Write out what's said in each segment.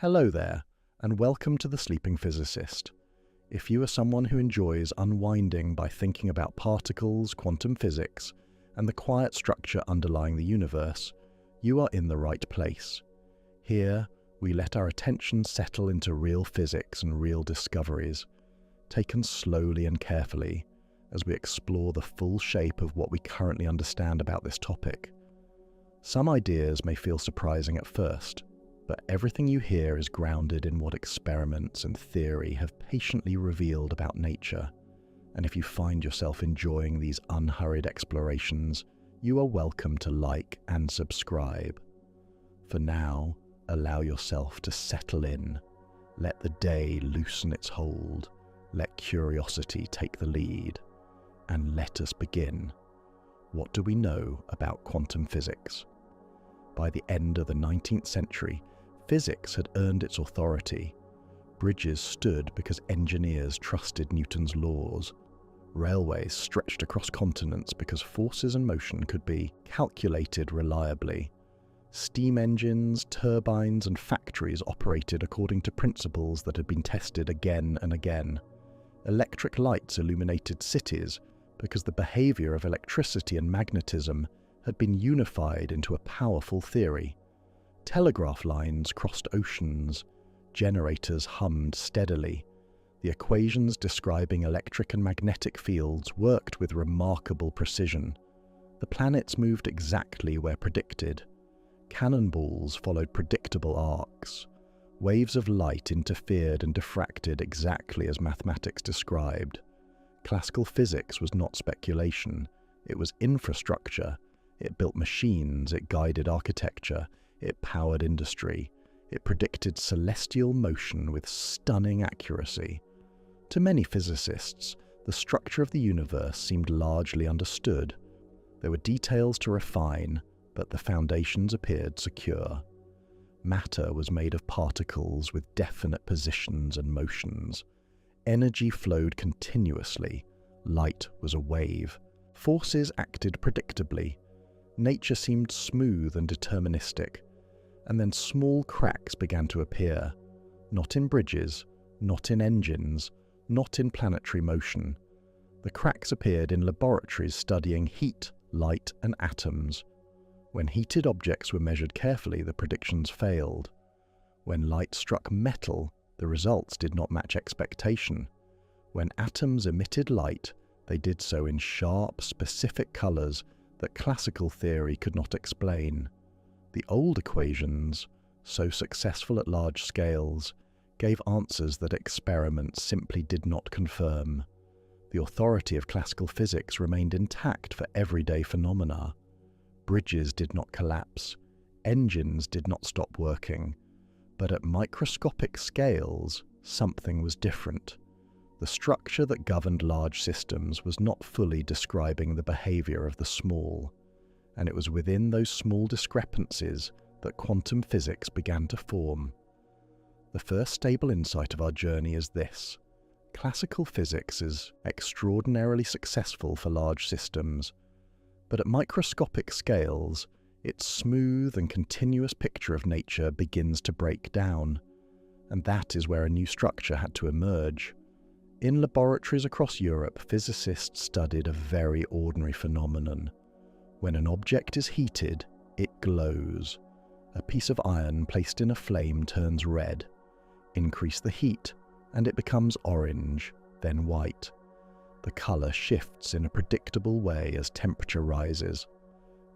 Hello there, and welcome to the Sleeping Physicist. If you are someone who enjoys unwinding by thinking about particles, quantum physics, and the quiet structure underlying the universe, you are in the right place. Here, we let our attention settle into real physics and real discoveries, taken slowly and carefully as we explore the full shape of what we currently understand about this topic. Some ideas may feel surprising at first, but everything you hear is grounded in what experiments and theory have patiently revealed about nature. And if you find yourself enjoying these unhurried explorations, you are welcome to like and subscribe. For now, allow yourself to settle in. Let the day loosen its hold. Let curiosity take the lead. And let us begin. What do we know about quantum physics? By the end of the 19th century, physics had earned its authority. Bridges stood because engineers trusted Newton's laws. Railways stretched across continents because forces and motion could be calculated reliably. Steam engines, turbines, and factories operated according to principles that had been tested again and again. Electric lights illuminated cities because the behavior of electricity and magnetism had been unified into a powerful theory. Telegraph lines crossed oceans. Generators hummed steadily. The equations describing electric and magnetic fields worked with remarkable precision. The planets moved exactly where predicted. Cannonballs followed predictable arcs. Waves of light interfered and diffracted exactly as mathematics described. Classical physics was not speculation. It was infrastructure. It built machines, it guided architecture, it powered industry. It predicted celestial motion with stunning accuracy. To many physicists, the structure of the universe seemed largely understood. There were details to refine, but the foundations appeared secure. Matter was made of particles with definite positions and motions. Energy flowed continuously. Light was a wave. Forces acted predictably. Nature seemed smooth and deterministic. And then small cracks began to appear, not in bridges, not in engines, not in planetary motion. The cracks appeared in laboratories studying heat, light, and atoms. When heated objects were measured carefully, the predictions failed. When light struck metal, the results did not match expectation. When atoms emitted light, they did so in sharp, specific colors that classical theory could not explain. The old equations, so successful at large scales, gave answers that experiments simply did not confirm. The authority of classical physics remained intact for everyday phenomena. Bridges did not collapse, engines did not stop working, but at microscopic scales, something was different. The structure that governed large systems was not fully describing the behavior of the small. And it was within those small discrepancies that quantum physics began to form. The first stable insight of our journey is this: classical physics is extraordinarily successful for large systems, but at microscopic scales, its smooth and continuous picture of nature begins to break down, and that is where a new structure had to emerge. In laboratories across Europe, physicists studied a very ordinary phenomenon. When an object is heated, it glows. A piece of iron placed in a flame turns red. Increase the heat, and it becomes orange, then white. The color shifts in a predictable way as temperature rises.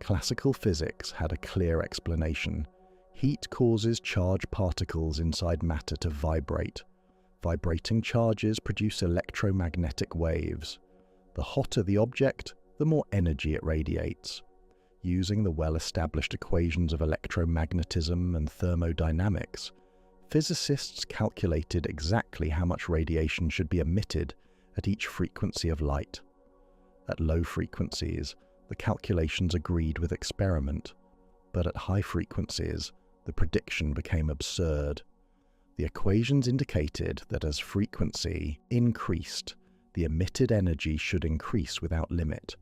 Classical physics had a clear explanation. Heat causes charged particles inside matter to vibrate. Vibrating charges produce electromagnetic waves. The hotter the object, the more energy it radiates. Using the well-established equations of electromagnetism and thermodynamics, physicists calculated exactly how much radiation should be emitted at each frequency of light. At low frequencies, the calculations agreed with experiment, but at high frequencies, the prediction became absurd. The equations indicated that as frequency increased, the emitted energy should increase without limit.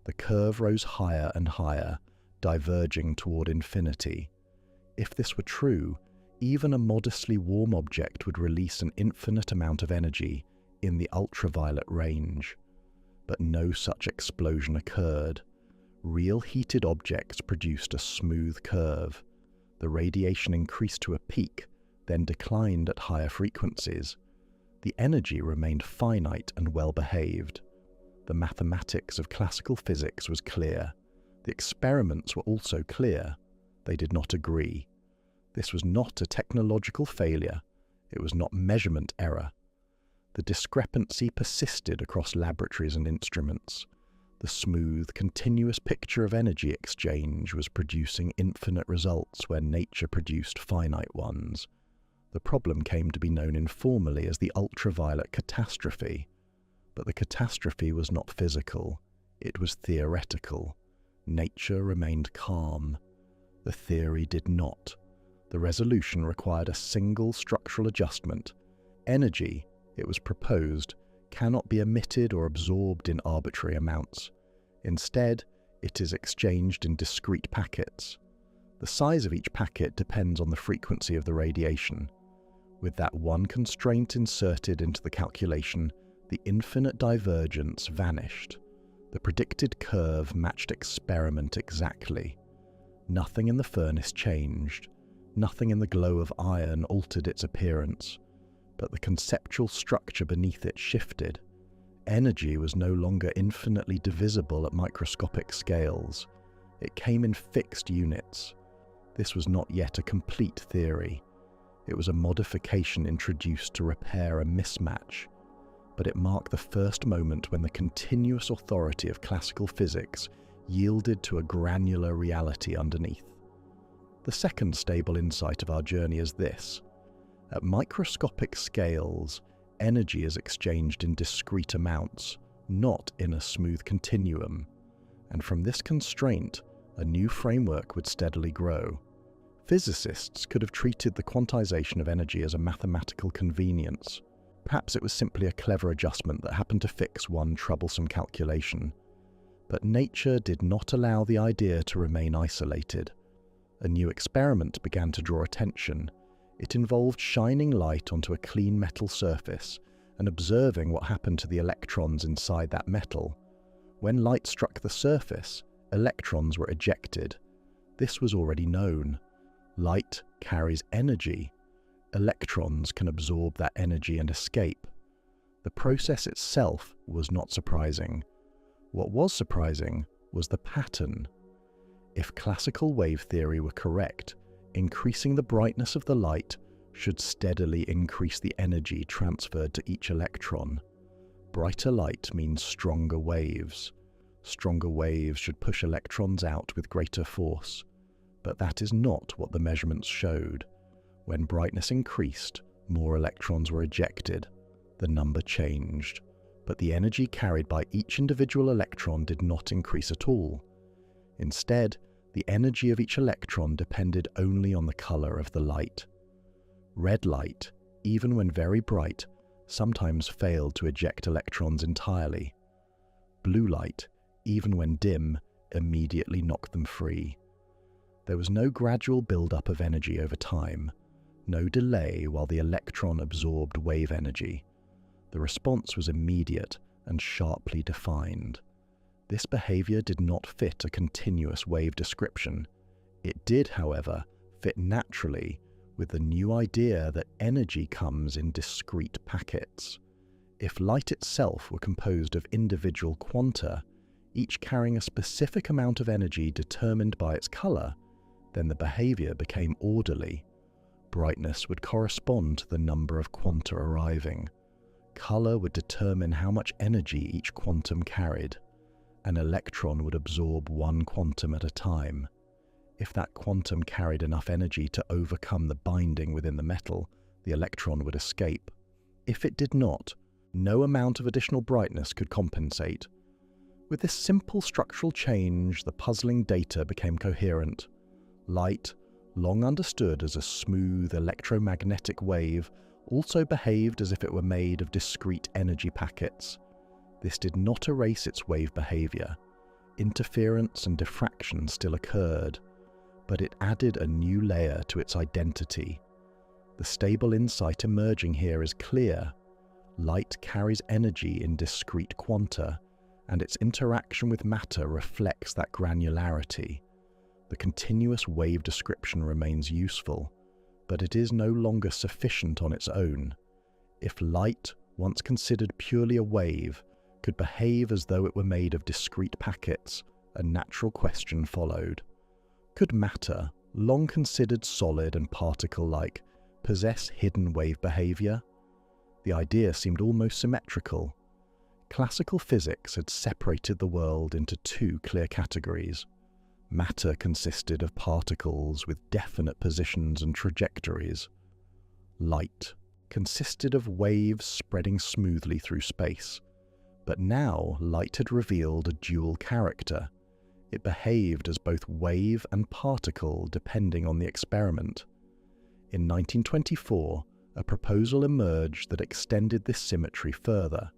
The curve rose higher and higher, diverging toward infinity. If this were true, Even a modestly warm object would release an infinite amount of energy in the ultraviolet range. But no such explosion occurred. Real heated objects produced a smooth curve. The radiation increased to a peak, then declined at higher frequencies. The energy remained finite and well-behaved. The mathematics of classical physics was clear. The experiments were also clear. They did not agree. This was not a technological failure. It was not measurement error. The discrepancy persisted across laboratories and instruments. The smooth, continuous picture of energy exchange was producing infinite results where nature produced finite ones. The problem came to be known informally as the ultraviolet catastrophe. But the catastrophe was not physical. It was theoretical. Nature remained calm. The theory did not. The resolution required a single structural adjustment. Energy, it was proposed, cannot be emitted or absorbed in arbitrary amounts. Instead, it is exchanged in discrete packets. The size of each packet depends on the frequency of the radiation. With that one constraint inserted into the calculation, the infinite divergence vanished. The predicted curve matched experiment exactly. Nothing in the furnace changed. Nothing in the glow of iron altered its appearance. But the conceptual structure beneath it shifted. Energy was no longer infinitely divisible at microscopic scales. It came in fixed units. This was not yet a complete theory. It was a modification introduced to repair a mismatch. But it marked the first moment when the continuous authority of classical physics yielded to a granular reality underneath. The second stable insight of our journey is this. At microscopic scales, energy is exchanged in discrete amounts, not in a smooth continuum. And from this constraint, a new framework would steadily grow. Physicists could have treated the quantization of energy as a mathematical convenience. Perhaps it was simply a clever adjustment that happened to fix one troublesome calculation. But nature did not allow the idea to remain isolated. A new experiment began to draw attention. It involved shining light onto a clean metal surface and observing what happened to the electrons inside that metal. When light struck the surface, electrons were ejected. This was already known. Light carries energy. Electrons can absorb that energy and escape. The process itself was not surprising. What was surprising was the pattern. If classical wave theory were correct, increasing the brightness of the light should steadily increase the energy transferred to each electron. Brighter light means stronger waves. Stronger waves should push electrons out with greater force. But that is not what the measurements showed. When brightness increased, more electrons were ejected. The number changed. But the energy carried by each individual electron did not increase at all. Instead, the energy of each electron depended only on the color of the light. Red light, even when very bright, sometimes failed to eject electrons entirely. Blue light, even when dim, immediately knocked them free. There was no gradual build-up of energy over time, no delay while the electron absorbed wave energy. The response was immediate and sharply defined. This behavior did not fit a continuous wave description. It did, however, fit naturally with the new idea that energy comes in discrete packets. If light itself were composed of individual quanta, each carrying a specific amount of energy determined by its color, then the behavior became orderly. Brightness would correspond to the number of quanta arriving. Color would determine how much energy each quantum carried. An electron would absorb one quantum at a time. If that quantum carried enough energy to overcome the binding within the metal, the electron would escape. If it did not, no amount of additional brightness could compensate. With this simple structural change, the puzzling data became coherent. Light, long understood as a smooth electromagnetic wave, also behaved as if it were made of discrete energy packets. This did not erase its wave behavior. Interference and diffraction still occurred, but it added a new layer to its identity. The stable insight emerging here is clear. Light carries energy in discrete quanta, and its interaction with matter reflects that granularity. The continuous wave description remains useful, but it is no longer sufficient on its own. If light, once considered purely a wave, could behave as though it were made of discrete packets, a natural question followed. Could matter, long considered solid and particle-like, possess hidden wave behavior? The idea seemed almost symmetrical. Classical physics had separated the world into two clear categories. Matter consisted of particles with definite positions and trajectories. Light consisted of waves spreading smoothly through space. But now light had revealed a dual character. It behaved as both wave and particle depending on the experiment. In 1924, a proposal emerged that extended this symmetry further.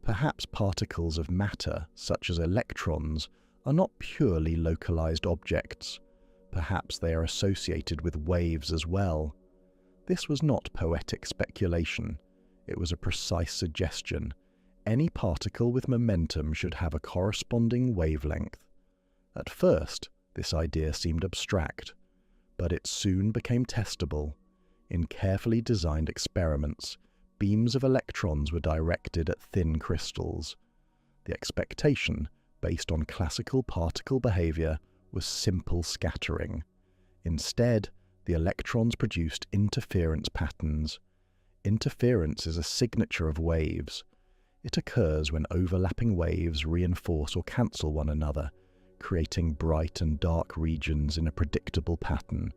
Perhaps particles of matter, such as electrons, are not purely localized objects. Perhaps they are associated with waves as well. This was not poetic speculation. It was a precise suggestion. Any particle with momentum should have a corresponding wavelength. At first, this idea seemed abstract, but it soon became testable. In carefully designed experiments, beams of electrons were directed at thin crystals. The expectation, based on classical particle behavior, was simple scattering. Instead, the electrons produced interference patterns. Interference is a signature of waves. It occurs when overlapping waves reinforce or cancel one another, creating bright and dark regions in a predictable pattern.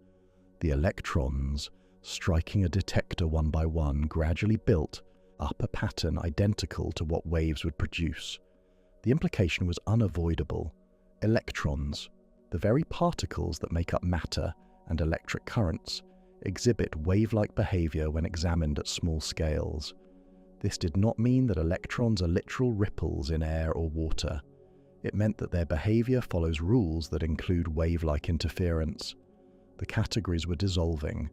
The electrons, striking a detector one by one, gradually built up a pattern identical to what waves would produce. The implication was unavoidable. Electrons, the very particles that make up matter and electric currents, exhibit wave-like behavior when examined at small scales. This did not mean that electrons are literal ripples in air or water. It meant that their behavior follows rules that include wave-like interference. The categories were dissolving.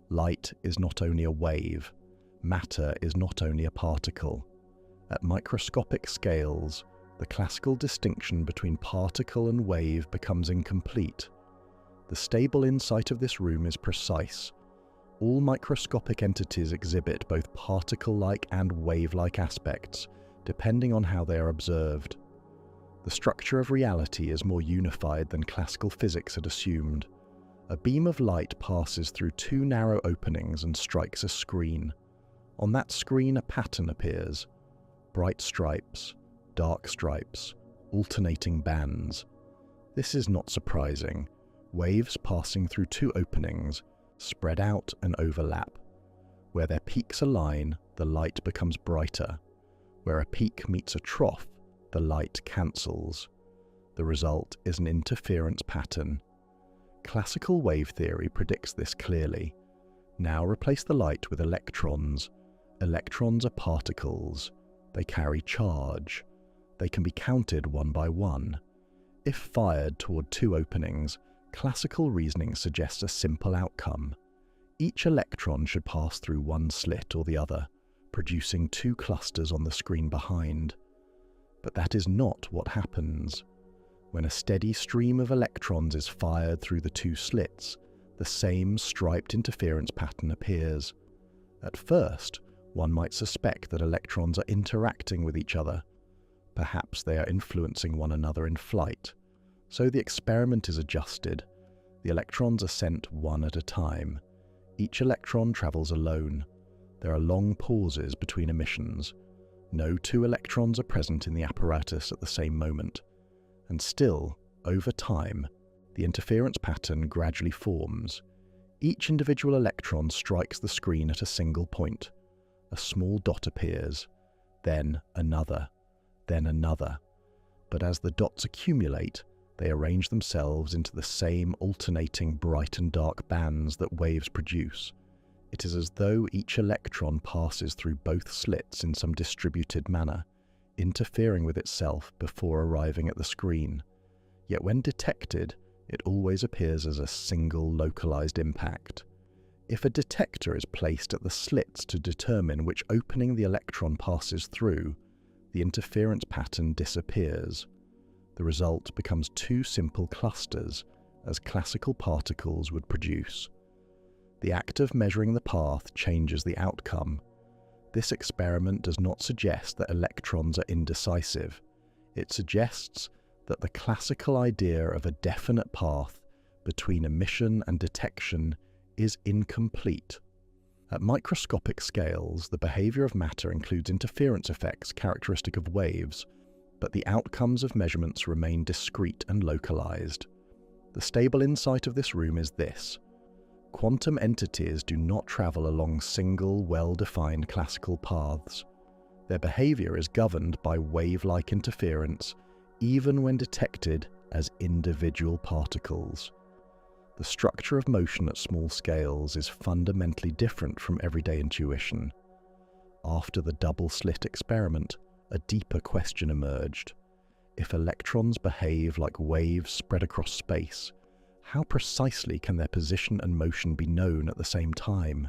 Light is not only a wave. Matter is not only a particle. At microscopic scales, the classical distinction between particle and wave becomes incomplete. The stable insight of this room is precise. All microscopic entities exhibit both particle-like and wave-like aspects, depending on how they are observed. The structure of reality is more unified than classical physics had assumed. A beam of light passes through two narrow openings and strikes a screen. On that screen, a pattern appears. Bright stripes, dark stripes, alternating bands. This is not surprising. Waves passing through two openings spread out and overlap. Where their peaks align, the light becomes brighter. Where a peak meets a trough, the light cancels. The result is an interference pattern. Classical wave theory predicts this clearly. Now replace the light with electrons. Electrons are particles. They carry charge. They can be counted one by one. If fired toward two openings, classical reasoning suggests a simple outcome. Each electron should pass through one slit or the other, producing two clusters on the screen behind. But that is not what happens. When a steady stream of electrons is fired through the two slits, the same striped interference pattern appears. At first, one might suspect that electrons are interacting with each other. Perhaps they are influencing one another in flight. So the experiment is adjusted. The electrons are sent one at a time. Each electron travels alone. There are long pauses between emissions. No two electrons are present in the apparatus at the same moment. And still, over time, the interference pattern gradually forms. Each individual electron strikes the screen at a single point. A small dot appears, then another, then another. But as the dots accumulate, they arrange themselves into the same alternating bright and dark bands that waves produce. It is as though each electron passes through both slits in some distributed manner, interfering with itself before arriving at the screen. Yet when detected, it always appears as a single localized impact. If a detector is placed at the slits to determine which opening the electron passes through, the interference pattern disappears. The result becomes two simple clusters, as classical particles would produce. The act of measuring the path changes the outcome. This experiment does not suggest that electrons are indecisive. It suggests that the classical idea of a definite path between emission and detection is incomplete. At microscopic scales, the behavior of matter includes interference effects characteristic of waves, but the outcomes of measurements remain discrete and localized. The stable insight of this room is this: quantum entities do not travel along single, well-defined classical paths. Their behavior is governed by wave-like interference, even when detected as individual particles. The structure of motion at small scales is fundamentally different from everyday intuition. After the double-slit experiment, a deeper question emerged. If electrons behave like waves spread across space, how precisely can their position and motion be known at the same time?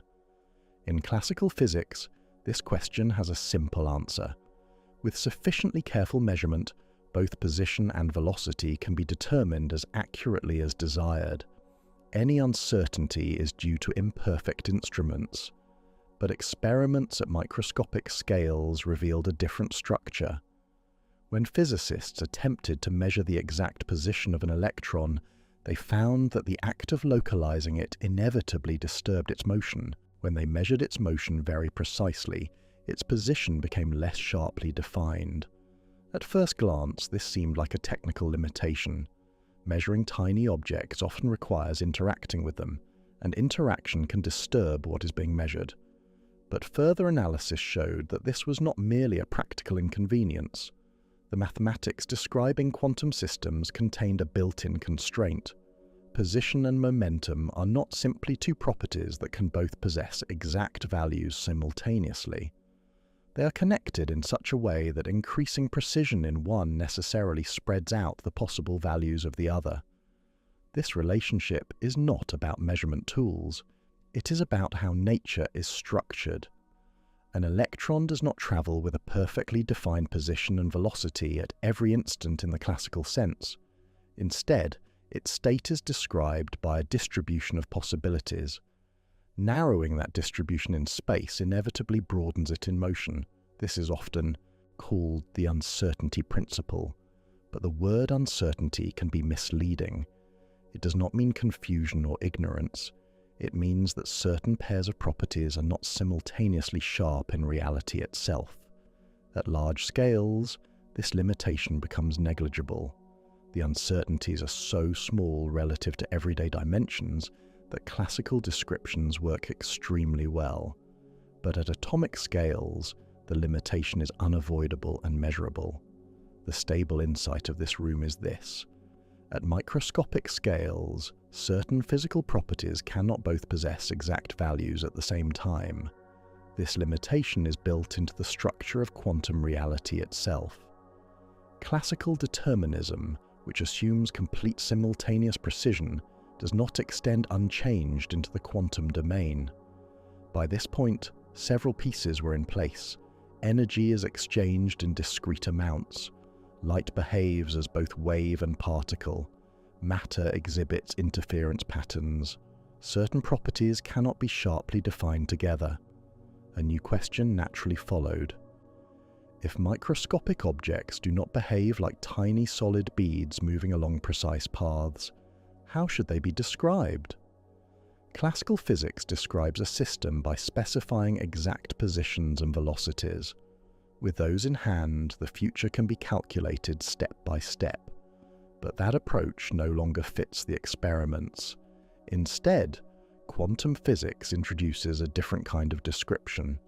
In classical physics, this question has a simple answer. With sufficiently careful measurement, both position and velocity can be determined as accurately as desired. Any uncertainty is due to imperfect instruments, but experiments at microscopic scales revealed a different structure. When physicists attempted to measure the exact position of an electron, they found that the act of localizing it inevitably disturbed its motion. When they measured its motion very precisely, its position became less sharply defined. At first glance, this seemed like a technical limitation. Measuring tiny objects often requires interacting with them, and interaction can disturb what is being measured. But further analysis showed that this was not merely a practical inconvenience. The mathematics describing quantum systems contained a built-in constraint. Position and momentum are not simply two properties that can both possess exact values simultaneously. They are connected in such a way that increasing precision in one necessarily spreads out the possible values of the other. This relationship is not about measurement tools. It is about how nature is structured. An electron does not travel with a perfectly defined position and velocity at every instant in the classical sense. Instead, its state is described by a distribution of possibilities. Narrowing that distribution in space inevitably broadens it in motion. This is often called the uncertainty principle, but the word uncertainty can be misleading. It does not mean confusion or ignorance. It means that certain pairs of properties are not simultaneously sharp in reality itself. At large scales, this limitation becomes negligible. The uncertainties are so small relative to everyday dimensions that classical descriptions work extremely well. But at atomic scales, the limitation is unavoidable and measurable. The stable insight of this room is this: at microscopic scales, certain physical properties cannot both possess exact values at the same time. This limitation is built into the structure of quantum reality itself. Classical determinism, which assumes complete simultaneous precision, does not extend unchanged into the quantum domain. By this point, several pieces were in place. Energy is exchanged in discrete amounts. Light behaves as both wave and particle. Matter exhibits interference patterns. Certain properties cannot be sharply defined together. A new question naturally followed. If microscopic objects do not behave like tiny solid beads moving along precise paths, how should they be described? Classical physics describes a system by specifying exact positions and velocities. With those in hand, the future can be calculated step by step. But that approach no longer fits the experiments. Instead, quantum physics introduces a different kind of description.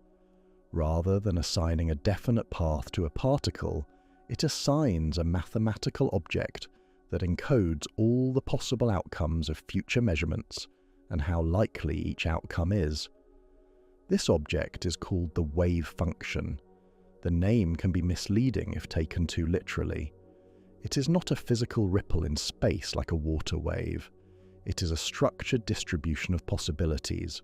Rather than assigning a definite path to a particle, it assigns a mathematical object that encodes all the possible outcomes of future measurements and how likely each outcome is. This object is called the wave function. The name can be misleading if taken too literally. It is not a physical ripple in space like a water wave. It is a structured distribution of possibilities.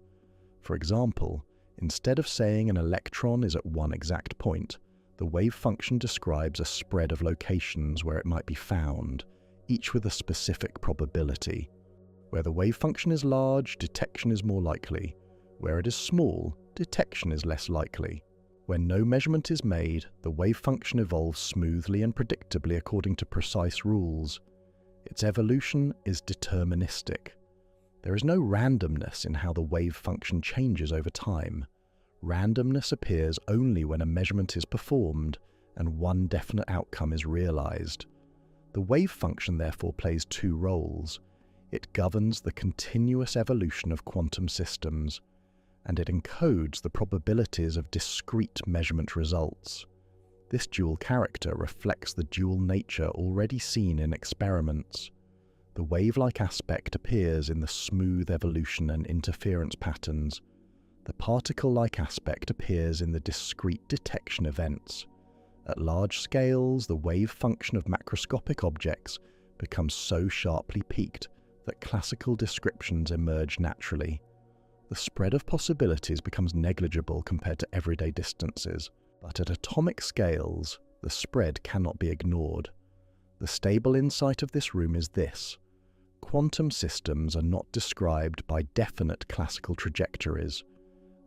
For example, instead of saying an electron is at one exact point, the wave function describes a spread of locations where it might be found, each with a specific probability. Where the wave function is large, detection is more likely. Where it is small, detection is less likely. When no measurement is made, the wave function evolves smoothly and predictably according to precise rules. Its evolution is deterministic. There is no randomness in how the wave function changes over time. Randomness appears only when a measurement is performed and one definite outcome is realized. The wave function therefore plays two roles. It governs the continuous evolution of quantum systems, and it encodes the probabilities of discrete measurement results. This dual character reflects the dual nature already seen in experiments. The wave-like aspect appears in the smooth evolution and interference patterns. The particle-like aspect appears in the discrete detection events. At large scales, the wave function of macroscopic objects becomes so sharply peaked that classical descriptions emerge naturally. The spread of possibilities becomes negligible compared to everyday distances, but at atomic scales, the spread cannot be ignored. The stable insight of this room is this: quantum systems are not described by definite classical trajectories.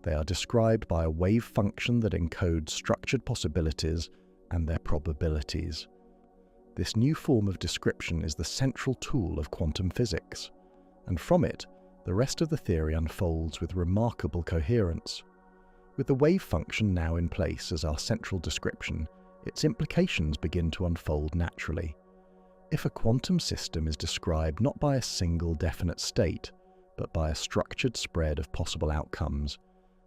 They are described by a wave function that encodes structured possibilities and their probabilities. This new form of description is the central tool of quantum physics, and from it, the rest of the theory unfolds with remarkable coherence. With the wave function now in place as our central description, its implications begin to unfold naturally. If a quantum system is described not by a single definite state, but by a structured spread of possible outcomes,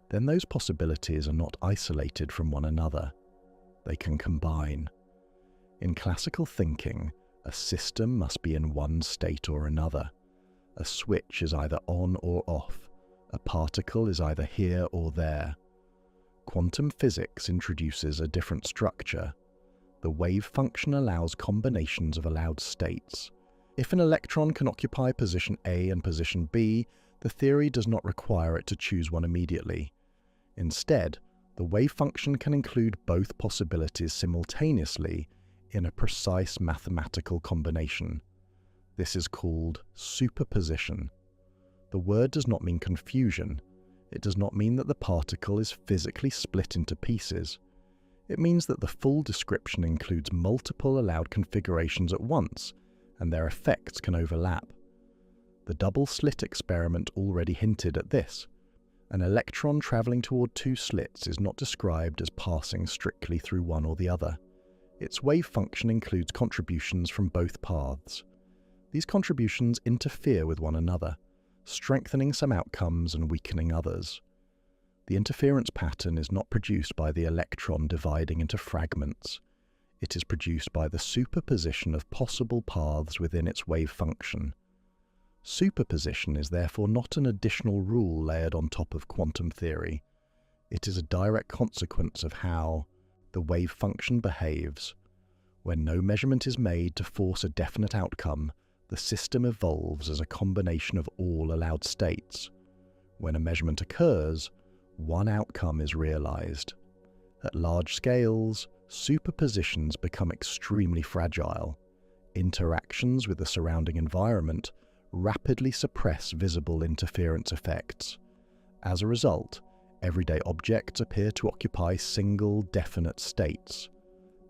then those possibilities are not isolated from one another. They can combine. In classical thinking, a system must be in one state or another. A switch is either on or off. A particle is either here or there. Quantum physics introduces a different structure. The wave function allows combinations of allowed states. If an electron can occupy position A and position B, the theory does not require it to choose one immediately. Instead, the wave function can include both possibilities simultaneously in a precise mathematical combination. This is called superposition. The word does not mean confusion. It does not mean that the particle is physically split into pieces. It means that the full description includes multiple allowed configurations at once, and their effects can overlap. The double-slit experiment already hinted at this. An electron traveling toward two slits is not described as passing strictly through one or the other. Its wave function includes contributions from both paths. These contributions interfere with one another, strengthening some outcomes and weakening others. The interference pattern is not produced by the electron dividing into fragments. It is produced by the superposition of possible paths within its wave function. Superposition is therefore not an additional rule layered on top of quantum theory. It is a direct consequence of how the wave function behaves. When no measurement is made to force a definite outcome, the system evolves as a combination of all allowed states. When a measurement occurs, one outcome is realized. At large scales, superpositions become extremely fragile. Interactions with the surrounding environment rapidly suppress visible interference effects. As a result, everyday objects appear to occupy single, definite states.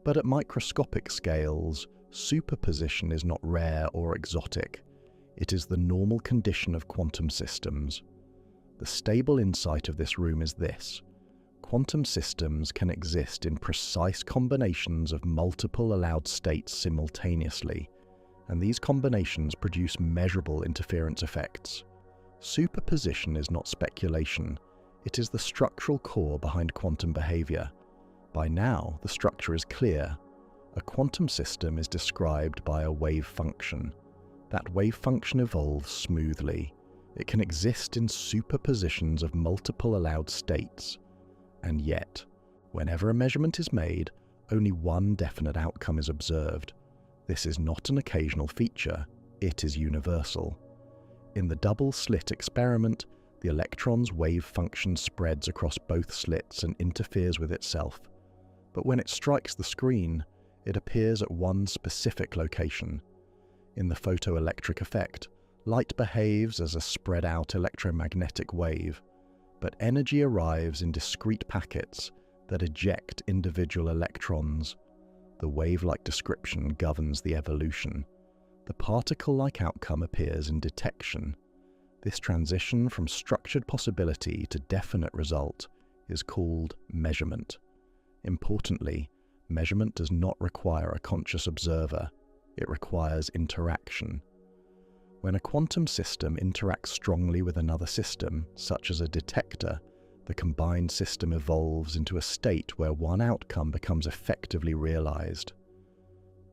But at microscopic scales, superposition is not rare or exotic. It is the normal condition of quantum systems. The stable insight of this room is this: quantum systems can exist in precise combinations of multiple allowed states simultaneously, and these combinations produce measurable interference effects. Superposition is not speculation. It is the structural core behind quantum behavior. By now, the structure is clear. A quantum system is described by a wave function. That wave function evolves smoothly. It can exist in superpositions of multiple allowed states. And yet, whenever a measurement is made, only one definite outcome is observed. This is not an occasional feature, it is universal. In the double-slit experiment, the electron's wave function spreads across both slits and interferes with itself. But when it strikes the screen, it appears at one specific location. In the photoelectric effect, light behaves as a spread-out electromagnetic wave, but energy arrives in discrete packets that eject individual electrons. The wave-like description governs the evolution. The particle-like outcome appears in detection. This transition from structured possibility to definite result is called measurement. Importantly, measurement does not require a conscious observer. It requires interaction. When a quantum system interacts strongly with another system, such as a detector, the combined system evolves into a state where one outcome becomes effectively realized.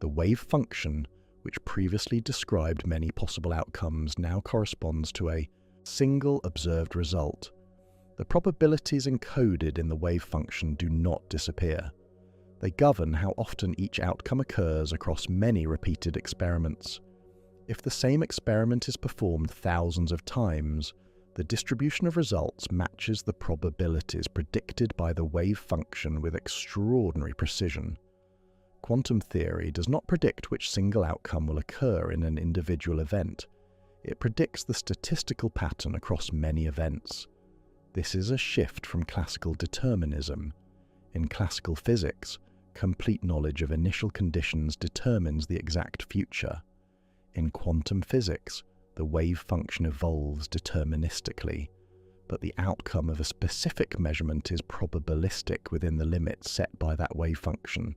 The wave function, which previously described many possible outcomes, now corresponds to a single observed result. The probabilities encoded in the wave function do not disappear. They govern how often each outcome occurs across many repeated experiments. If the same experiment is performed thousands of times, the distribution of results matches the probabilities predicted by the wave function with extraordinary precision. Quantum theory does not predict which single outcome will occur in an individual event. It predicts the statistical pattern across many events. This is a shift from classical determinism. In classical physics, complete knowledge of initial conditions determines the exact future. In quantum physics, the wave function evolves deterministically, but the outcome of a specific measurement is probabilistic within the limits set by that wave function.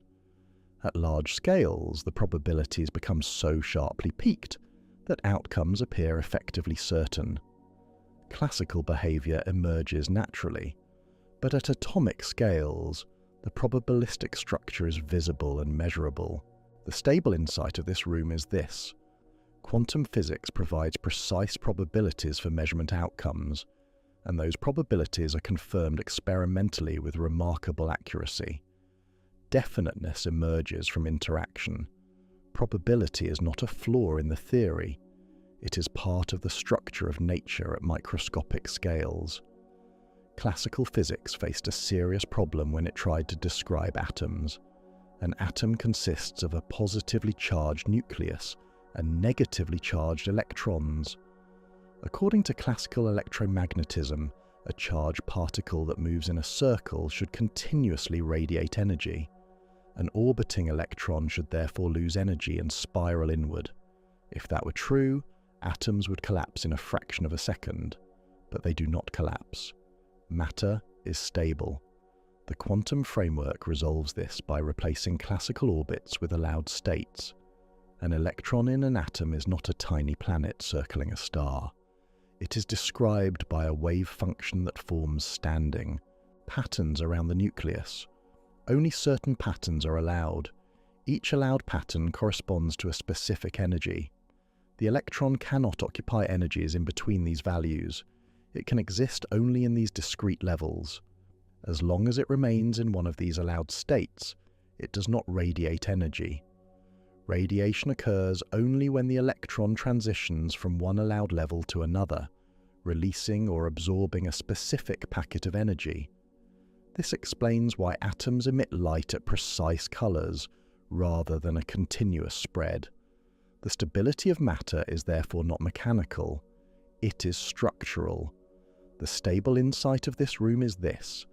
At large scales, the probabilities become so sharply peaked that outcomes appear effectively certain. Classical behavior emerges naturally, but at atomic scales, the probabilistic structure is visible and measurable. The stable insight of this room is this: quantum physics provides precise probabilities for measurement outcomes, and those probabilities are confirmed experimentally with remarkable accuracy. Definiteness emerges from interaction. Probability is not a flaw in the theory. It is part of the structure of nature at microscopic scales. Classical physics faced a serious problem when it tried to describe atoms. An atom consists of a positively charged nucleus and negatively charged electrons. According to classical electromagnetism, a charged particle that moves in a circle should continuously radiate energy. An orbiting electron should therefore lose energy and spiral inward. If that were true, atoms would collapse in a fraction of a second, but they do not collapse. Matter is stable. The quantum framework resolves this by replacing classical orbits with allowed states. An electron in an atom is not a tiny planet circling a star. It is described by a wave function that forms standing patterns around the nucleus. Only certain patterns are allowed. Each allowed pattern corresponds to a specific energy. The electron cannot occupy energies in between these values. It can exist only in these discrete levels. As long as it remains in one of these allowed states, it does not radiate energy. Radiation occurs only when the electron transitions from one allowed level to another, releasing or absorbing a specific packet of energy. This explains why atoms emit light at precise colors rather than a continuous spread. The stability of matter is therefore not mechanical, it is structural. The stable insight of this room is this: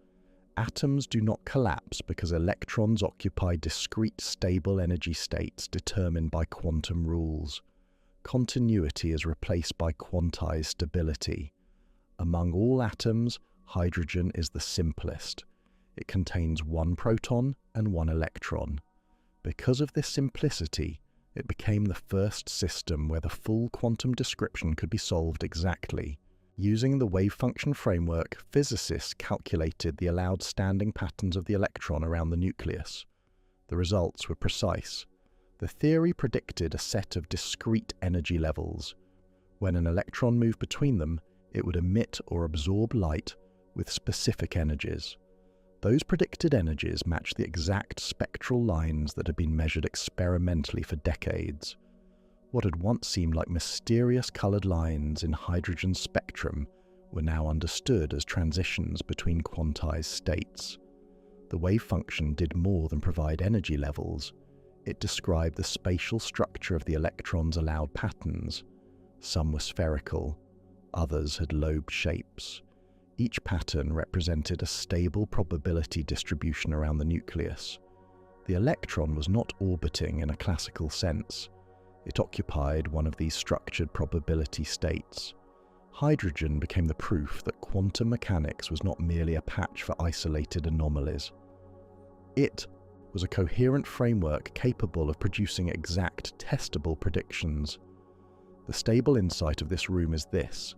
atoms do not collapse because electrons occupy discrete stable energy states determined by quantum rules. Continuity is replaced by quantized stability. Among all atoms, hydrogen is the simplest. It contains one proton and one electron. Because of this simplicity, it became the first system where the full quantum description could be solved exactly. Using the wave function framework, physicists calculated the allowed standing patterns of the electron around the nucleus. The results were precise. The theory predicted a set of discrete energy levels. When an electron moved between them, it would emit or absorb light with specific energies. Those predicted energies match the exact spectral lines that had been measured experimentally for decades. What had once seemed like mysterious colored lines in hydrogen's spectrum were now understood as transitions between quantized states. The wave function did more than provide energy levels. It described the spatial structure of the electrons' allowed patterns. Some were spherical, others had lobed shapes. Each pattern represented a stable probability distribution around the nucleus. The electron was not orbiting in a classical sense. It occupied one of these structured probability states. Hydrogen became the proof that quantum mechanics was not merely a patch for isolated anomalies. It was a coherent framework capable of producing exact, testable predictions. The stable insight of this room is this: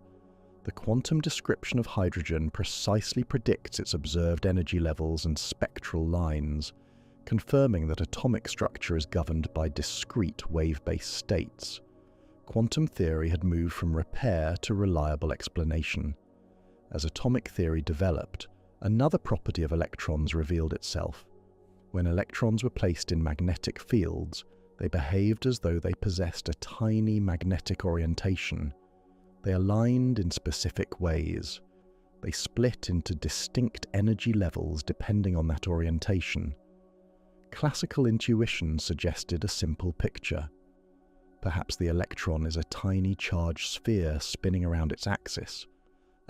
the quantum description of hydrogen precisely predicts its observed energy levels and spectral lines, confirming that atomic structure is governed by discrete wave-based states. Quantum theory had moved from repair to reliable explanation. As atomic theory developed, another property of electrons revealed itself. When electrons were placed in magnetic fields, they behaved as though they possessed a tiny magnetic orientation. They aligned in specific ways. They split into distinct energy levels depending on that orientation. Classical intuition suggested a simple picture. Perhaps the electron is a tiny charged sphere spinning around its axis.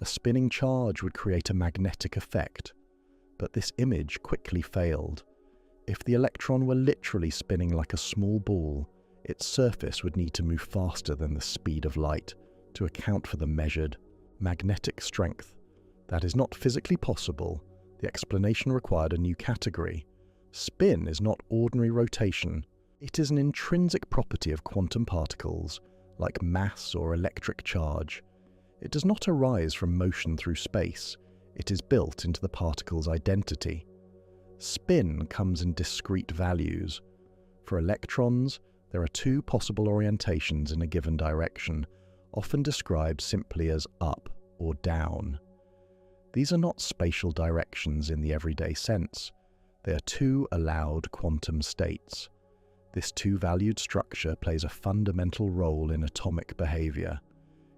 A spinning charge would create a magnetic effect, but this image quickly failed. If the electron were literally spinning like a small ball, its surface would need to move faster than the speed of light to account for the measured magnetic strength. That is not physically possible. The explanation required a new category. Spin is not ordinary rotation. It is an intrinsic property of quantum particles, like mass or electric charge. It does not arise from motion through space. It is built into the particle's identity. Spin comes in discrete values. For electrons, there are two possible orientations in a given direction, often described simply as up or down. These are not spatial directions in the everyday sense. They are two allowed quantum states. This two-valued structure plays a fundamental role in atomic behavior.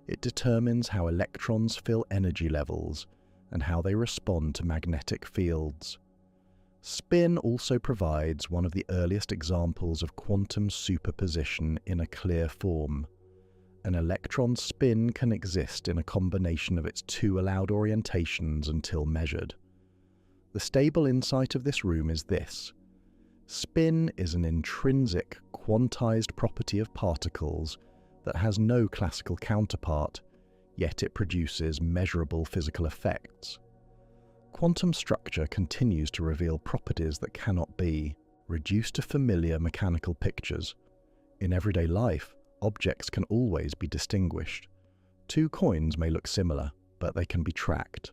It determines how electrons fill energy levels and how they respond to magnetic fields. Spin also provides one of the earliest examples of quantum superposition in a clear form. An electron's spin can exist in a combination of its two allowed orientations until measured. The stable insight of this room is this: spin is an intrinsic, quantized property of particles that has no classical counterpart, yet it produces measurable physical effects. Quantum structure continues to reveal properties that cannot be reduced to familiar mechanical pictures. In everyday life, objects can always be distinguished. Two coins may look similar, but they can be tracked.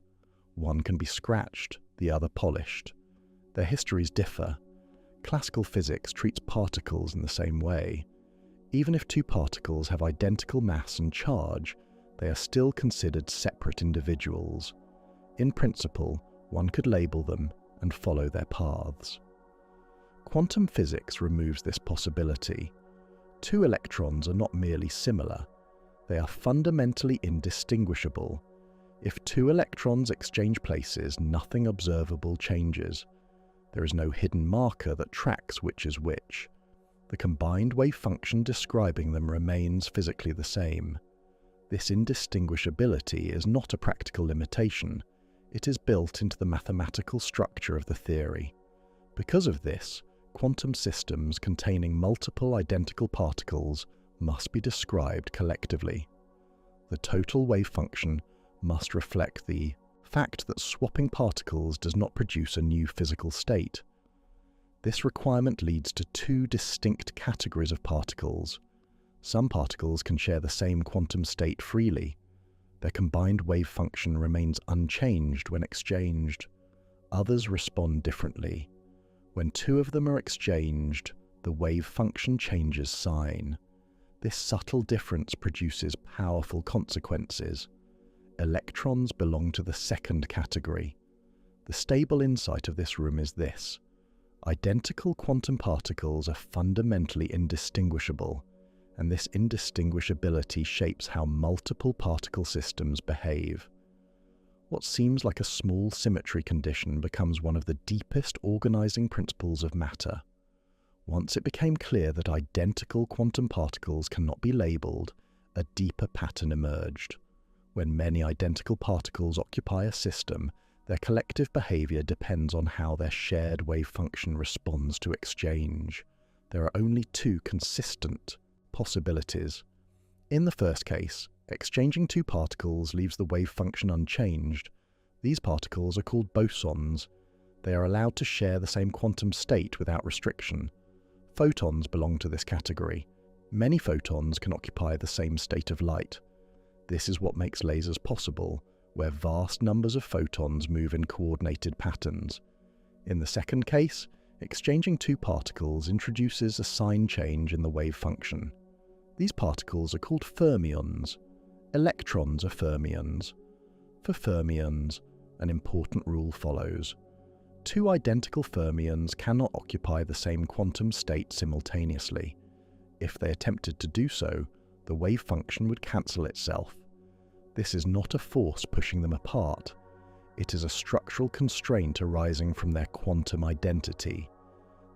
One can be scratched, the other polished. Their histories differ. Classical physics treats particles in the same way. Even if two particles have identical mass and charge, they are still considered separate individuals. In principle, one could label them and follow their paths. Quantum physics removes this possibility. Two electrons are not merely similar, they are fundamentally indistinguishable. If two electrons exchange places, nothing observable changes. There is no hidden marker that tracks which is which. The combined wave function describing them remains physically the same. This indistinguishability is not a practical limitation. It is built into the mathematical structure of the theory. Because of this, quantum systems containing multiple identical particles must be described collectively. The total wave function must reflect the fact that swapping particles does not produce a new physical state. This requirement leads to two distinct categories of particles. Some particles can share the same quantum state freely. Their combined wave function remains unchanged when exchanged. Others respond differently. When two of them are exchanged, the wave function changes sign. This subtle difference produces powerful consequences. Electrons belong to the second category. The stable insight of this room is this: identical quantum particles are fundamentally indistinguishable, and this indistinguishability shapes how multiple particle systems behave. What seems like a small symmetry condition becomes one of the deepest organizing principles of matter. Once it became clear that identical quantum particles cannot be labeled, a deeper pattern emerged. When many identical particles occupy a system, their collective behavior depends on how their shared wave function responds to exchange. There are only two consistent possibilities. In the first case, exchanging two particles leaves the wave function unchanged. These particles are called bosons. They are allowed to share the same quantum state without restriction. Photons belong to this category. Many photons can occupy the same state of light. This is what makes lasers possible, where vast numbers of photons move in coordinated patterns. In the second case, exchanging two particles introduces a sign change in the wave function. These particles are called fermions. Electrons are fermions. For fermions, an important rule follows. Two identical fermions cannot occupy the same quantum state simultaneously. If they attempted to do so, the wave function would cancel itself. This is not a force pushing them apart. It is a structural constraint arising from their quantum identity.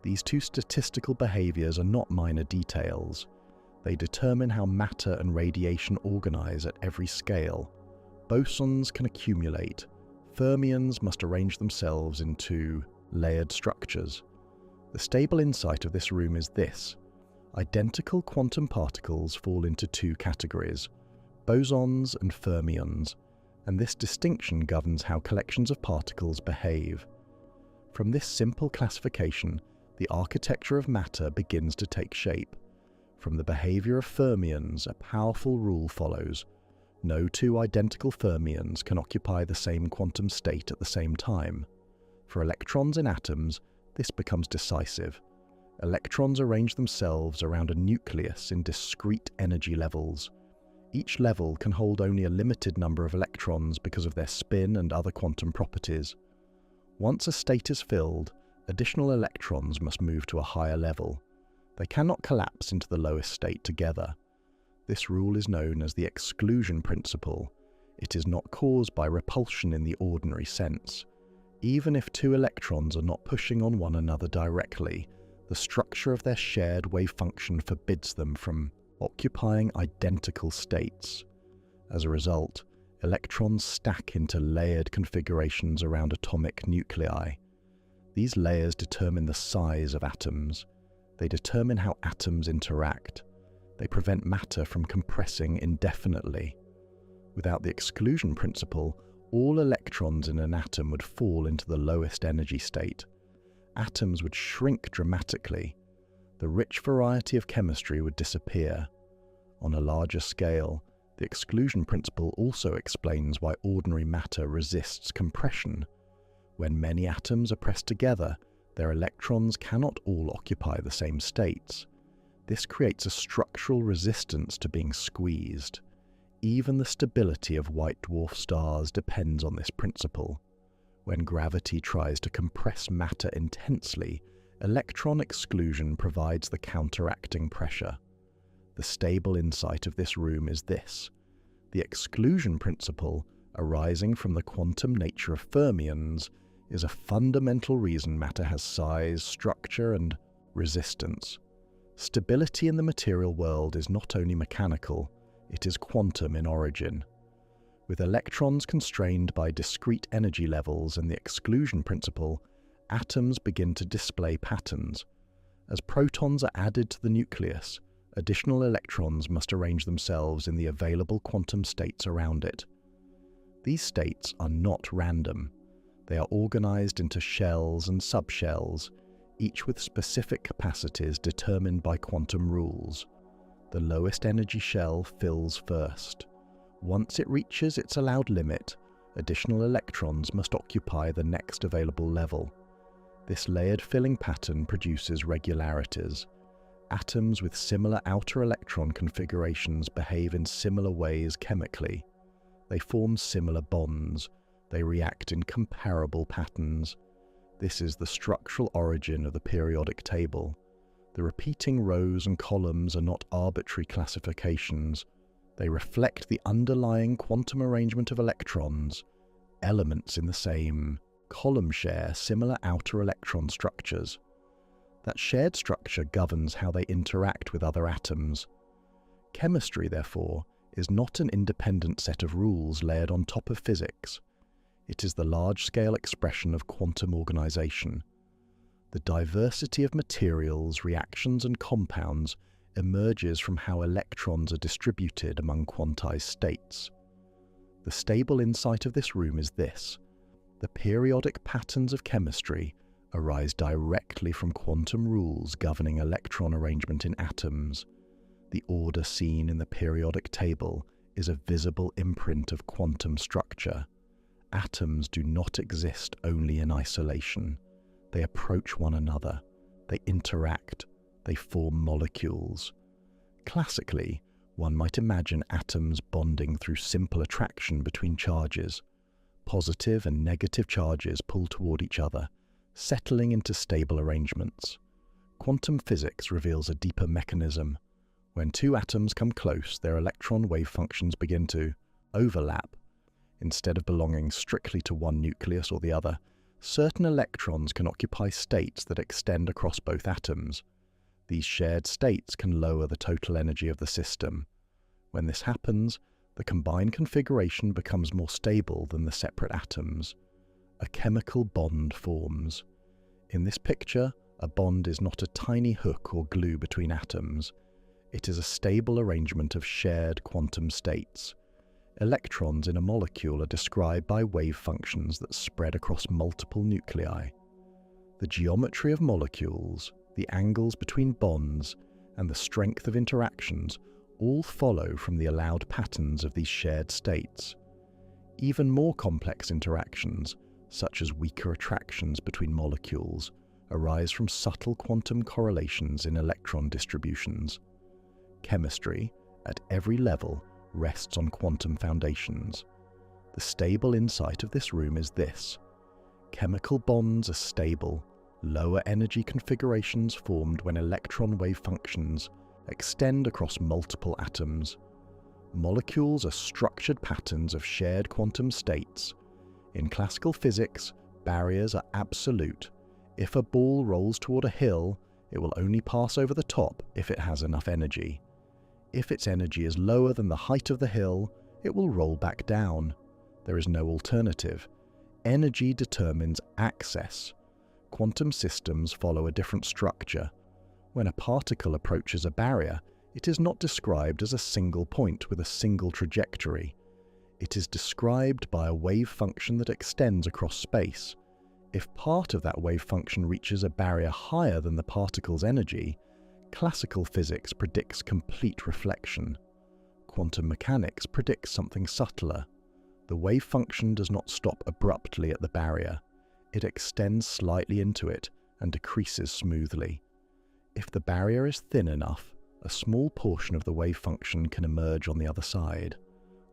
These two statistical behaviors are not minor details. They determine how matter and radiation organize at every scale. Bosons can accumulate. Fermions must arrange themselves into layered structures. The stable insight of this room is this. Identical quantum particles fall into two categories, bosons and fermions, and this distinction governs how collections of particles behave. From this simple classification, the architecture of matter begins to take shape. From the behavior of fermions, a powerful rule follows. No two identical fermions can occupy the same quantum state at the same time. For electrons in atoms, this becomes decisive. Electrons arrange themselves around a nucleus in discrete energy levels. Each level can hold only a limited number of electrons because of their spin and other quantum properties. Once a state is filled, additional electrons must move to a higher level. They cannot collapse into the lowest state together. This rule is known as the exclusion principle. It is not caused by repulsion in the ordinary sense. Even if two electrons are not pushing on one another directly, the structure of their shared wave function forbids them from occupying identical states. As a result, electrons stack into layered configurations around atomic nuclei. These layers determine the size of atoms. They determine how atoms interact. They prevent matter from compressing indefinitely. Without the exclusion principle, all electrons in an atom would fall into the lowest energy state. Atoms would shrink dramatically. The rich variety of chemistry would disappear. On a larger scale, the exclusion principle also explains why ordinary matter resists compression. When many atoms are pressed together, their electrons cannot all occupy the same states. This creates a structural resistance to being squeezed. Even the stability of white dwarf stars depends on this principle. When gravity tries to compress matter intensely, electron exclusion provides the counteracting pressure. The stable insight of this room is this. The exclusion principle, arising from the quantum nature of fermions, is a fundamental reason matter has size, structure, and resistance. Stability in the material world is not only mechanical, it is quantum in origin. With electrons constrained by discrete energy levels and the exclusion principle, atoms begin to display patterns. As protons are added to the nucleus, additional electrons must arrange themselves in the available quantum states around it. These states are not random. They are organized into shells and subshells, each with specific capacities determined by quantum rules. The lowest energy shell fills first. Once it reaches its allowed limit, additional electrons must occupy the next available level. This layered filling pattern produces regularities. Atoms with similar outer electron configurations behave in similar ways chemically. They form similar bonds. They react in comparable patterns. This is the structural origin of the periodic table. The repeating rows and columns are not arbitrary classifications. They reflect the underlying quantum arrangement of electrons. elements in the same column share similar outer electron structures. That shared structure governs how they interact with other atoms. Chemistry, therefore, is not an independent set of rules layered on top of physics. It is the large-scale expression of quantum organization. The diversity of materials, reactions, and compounds emerges from how electrons are distributed among quantized states. The stable insight of this room is this: the periodic patterns of chemistry arise directly from quantum rules governing electron arrangement in atoms. The order seen in the periodic table is a visible imprint of quantum structure. Atoms do not exist only in isolation. They approach one another, they interact, they form molecules. Classically, one might imagine atoms bonding through simple attraction between charges. Positive and negative charges pull toward each other, settling into stable arrangements. Quantum physics reveals a deeper mechanism. When two atoms come close, their electron wave functions begin to overlap. Instead of belonging strictly to one nucleus or the other, certain electrons can occupy states that extend across both atoms. These shared states can lower the total energy of the system. When this happens, the combined configuration becomes more stable than the separate atoms. A chemical bond forms. In this picture, a bond is not a tiny hook or glue between atoms. It is a stable arrangement of shared quantum states. Electrons in a molecule are described by wave functions that spread across multiple nuclei. The geometry of molecules, the angles between bonds, and the strength of interactions all follow from the allowed patterns of these shared states. Even more complex interactions, such as weaker attractions between molecules, arise from subtle quantum correlations in electron distributions. Chemistry, at every level, rests on quantum foundations. The stable insight of this room is this: chemical bonds are stable, lower energy configurations formed when electron wave functions extend across multiple atoms. Molecules are structured patterns of shared quantum states. In classical physics, barriers are absolute. If a ball rolls toward a hill, it will only pass over the top if it has enough energy. If its energy is lower than the height of the hill, it will roll back down. There is no alternative. Energy determines access. Quantum systems follow a different structure. When a particle approaches a barrier, it is not described as a single point with a single trajectory. It is described by a wave function that extends across space. If part of that wave function reaches a barrier higher than the particle's energy, classical physics predicts complete reflection. Quantum mechanics predicts something subtler. The wave function does not stop abruptly at the barrier. It extends slightly into it and decreases smoothly. If the barrier is thin enough, a small portion of the wave function can emerge on the other side.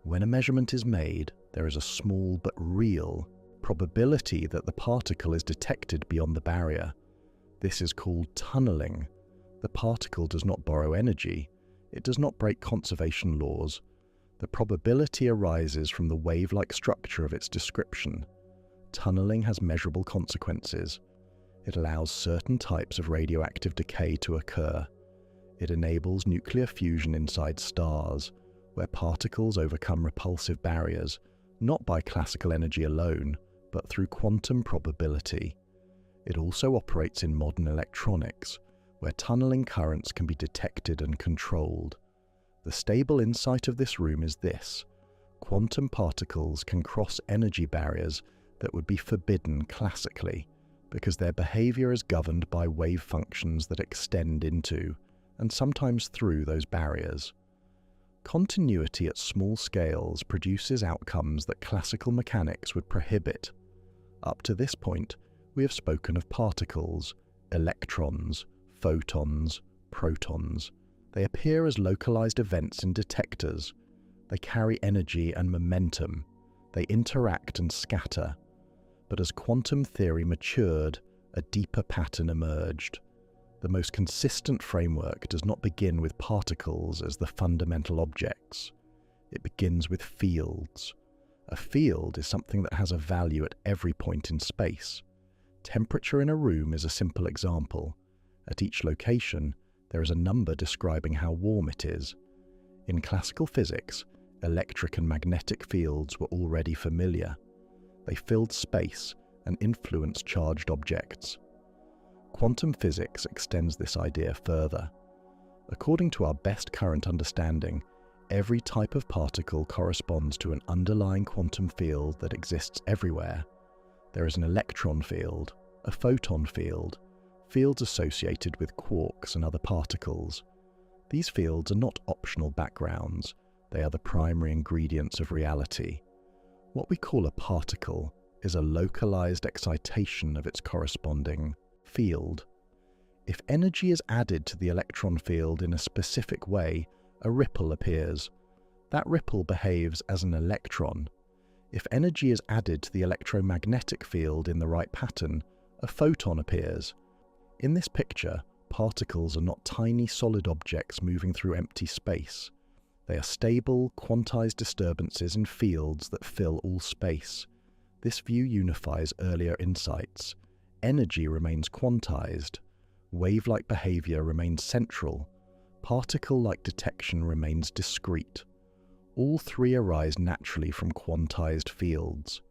When a measurement is made, there is a small but real probability that the particle is detected beyond the barrier. This is called tunneling. The particle does not borrow energy. It does not break conservation laws. The probability arises from the wave-like structure of its description. Tunneling has measurable consequences. It allows certain types of radioactive decay to occur. It enables nuclear fusion inside stars, where particles overcome repulsive barriers, not by classical energy alone, but through quantum probability. It also operates in modern electronics, where tunneling currents can be detected and controlled. The stable insight of this room is this: quantum particles can cross energy barriers that would be forbidden classically, because their behavior is governed by wave functions that extend into, and sometimes through, those barriers. Continuity at small scales produces outcomes that classical mechanics would prohibit. Up to this point, we have spoken of particles, electrons, photons, protons. They appear as localized events in detectors. They carry energy and momentum. They interact and scatter. But as quantum theory matured, a deeper pattern emerged. The most consistent framework does not begin with particles as the fundamental objects. It begins with fields. A field is something that has a value at every point in space. Temperature in a room is a simple example. At each location, there is a number describing how warm it is. In classical physics, electric and magnetic fields were already familiar. They filled space and influenced charged objects. Quantum physics extends this idea further. According to our best current understanding, every type of particle corresponds to an underlying quantum field that exists everywhere. There is an electron field, a photon field, fields associated with quarks and other particles. These fields are not optional backgrounds, they are the primary ingredients of reality. What we call a particle is a localized excitation of its corresponding field. If energy is added to the electron field in a specific way, a ripple appears. That ripple behaves as an electron. If energy is added to the electromagnetic field in the right pattern, a photon appears. In this picture, particles are not tiny solid objects moving through empty space. They are stable, quantized disturbances in fields that fill all space. This view unifies earlier insights. Energy remains quantized. Wave-like behavior remains central. Particle-like detection remains discrete. All three arise naturally from quantized fields.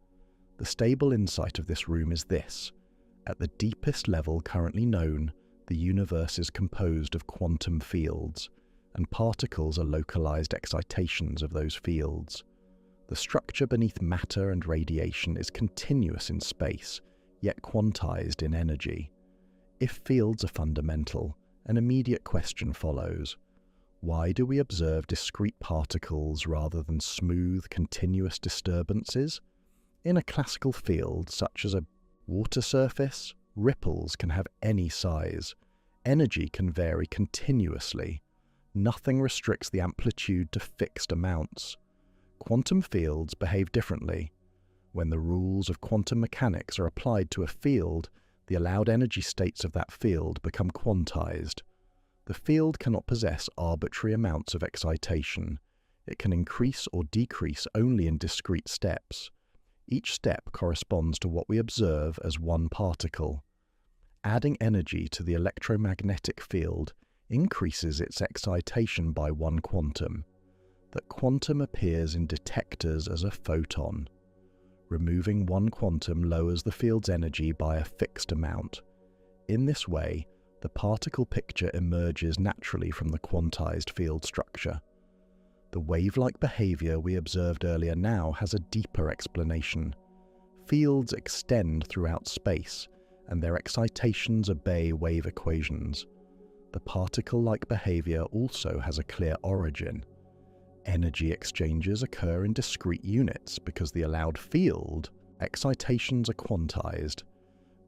The stable insight of this room is this. At the deepest level currently known, the universe is composed of quantum fields, and particles are localized excitations of those fields. The structure beneath matter and radiation is continuous in space, yet quantized in energy. If fields are fundamental, an immediate question follows. Why do we observe discrete particles rather than smooth, continuous disturbances? In a classical field, such as a water surface, ripples can have any size. Energy can vary continuously. Nothing restricts the amplitude to fixed amounts. Quantum fields behave differently. When the rules of quantum mechanics are applied to a field, the allowed energy states of that field become quantized. The field cannot possess arbitrary amounts of excitation. It can increase or decrease only in discrete steps. Each step corresponds to what we observe as one particle. Adding energy to the electromagnetic field increases its excitation by one quantum. That quantum appears in detectors as a photon. Removing one quantum lowers the field's energy by a fixed amount. In this way, the particle picture emerges naturally from the quantized field structure. The wave-like behavior we observed earlier now has a deeper explanation. Fields extend throughout space, and their excitations obey wave equations. The particle-like behavior also has a clear origin. Energy exchanges occur in discrete units because the allowed field excitations are quantized.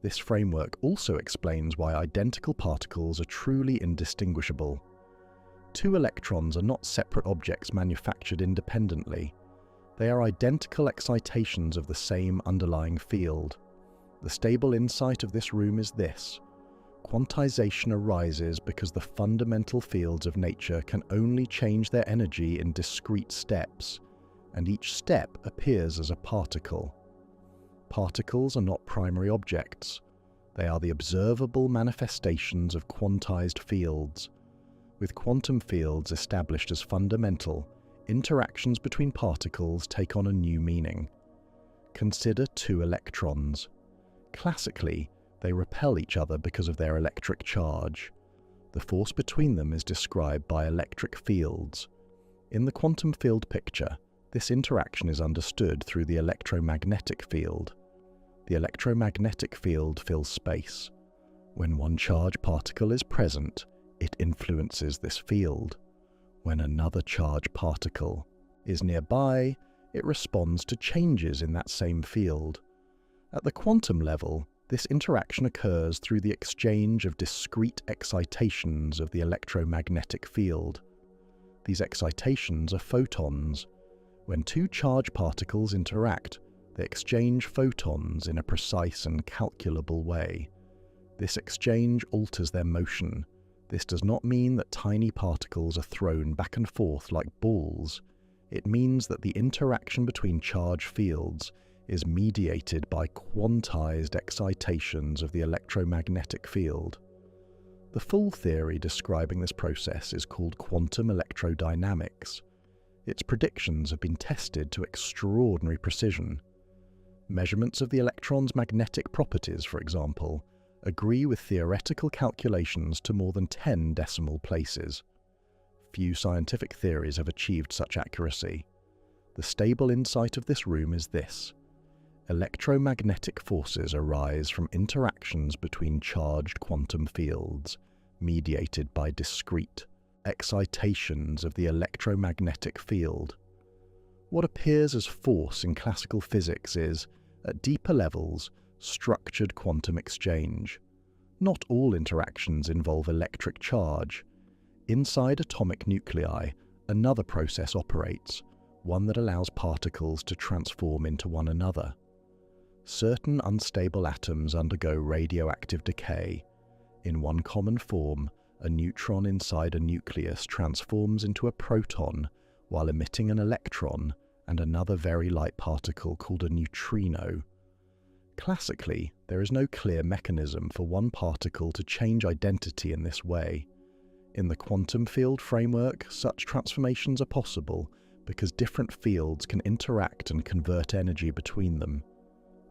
This framework also explains why identical particles are truly indistinguishable. Two electrons are not separate objects manufactured independently. They are identical excitations of the same underlying field. The stable insight of this room is this. Quantization arises because the fundamental fields of nature can only change their energy in discrete steps, and each step appears as a particle. Particles are not primary objects. They are the observable manifestations of quantized fields. With quantum fields established as fundamental, interactions between particles take on a new meaning. Consider two electrons. Classically, they repel each other because of their electric charge. The force between them is described by electric fields. In the quantum field picture, this interaction is understood through the electromagnetic field. The electromagnetic field fills space. When one charged particle is present, it influences this field. When another charged particle is nearby, it responds to changes in that same field. At the quantum level, this interaction occurs through the exchange of discrete excitations of the electromagnetic field. These excitations are photons. When two charged particles interact, they exchange photons in a precise and calculable way. This exchange alters their motion. This does not mean that tiny particles are thrown back and forth like balls. It means that the interaction between charge fields is mediated by quantized excitations of the electromagnetic field. The full theory describing this process is called quantum electrodynamics. Its predictions have been tested to extraordinary precision. Measurements of the electron's magnetic properties, for example, agree with theoretical calculations to more than 10 decimal places. Few scientific theories have achieved such accuracy. The stable insight of this room is this: electromagnetic forces arise from interactions between charged quantum fields, mediated by discrete excitations of the electromagnetic field. What appears as force in classical physics is, at deeper levels, structured quantum exchange. Not all interactions involve electric charge. Inside atomic nuclei, another process operates, one that allows particles to transform into one another. Certain unstable atoms undergo radioactive decay. In one common form, a neutron inside a nucleus transforms into a proton while emitting an electron and another very light particle called a neutrino. Classically, there is no clear mechanism for one particle to change identity in this way. In the quantum field framework, such transformations are possible because different fields can interact and convert energy between them.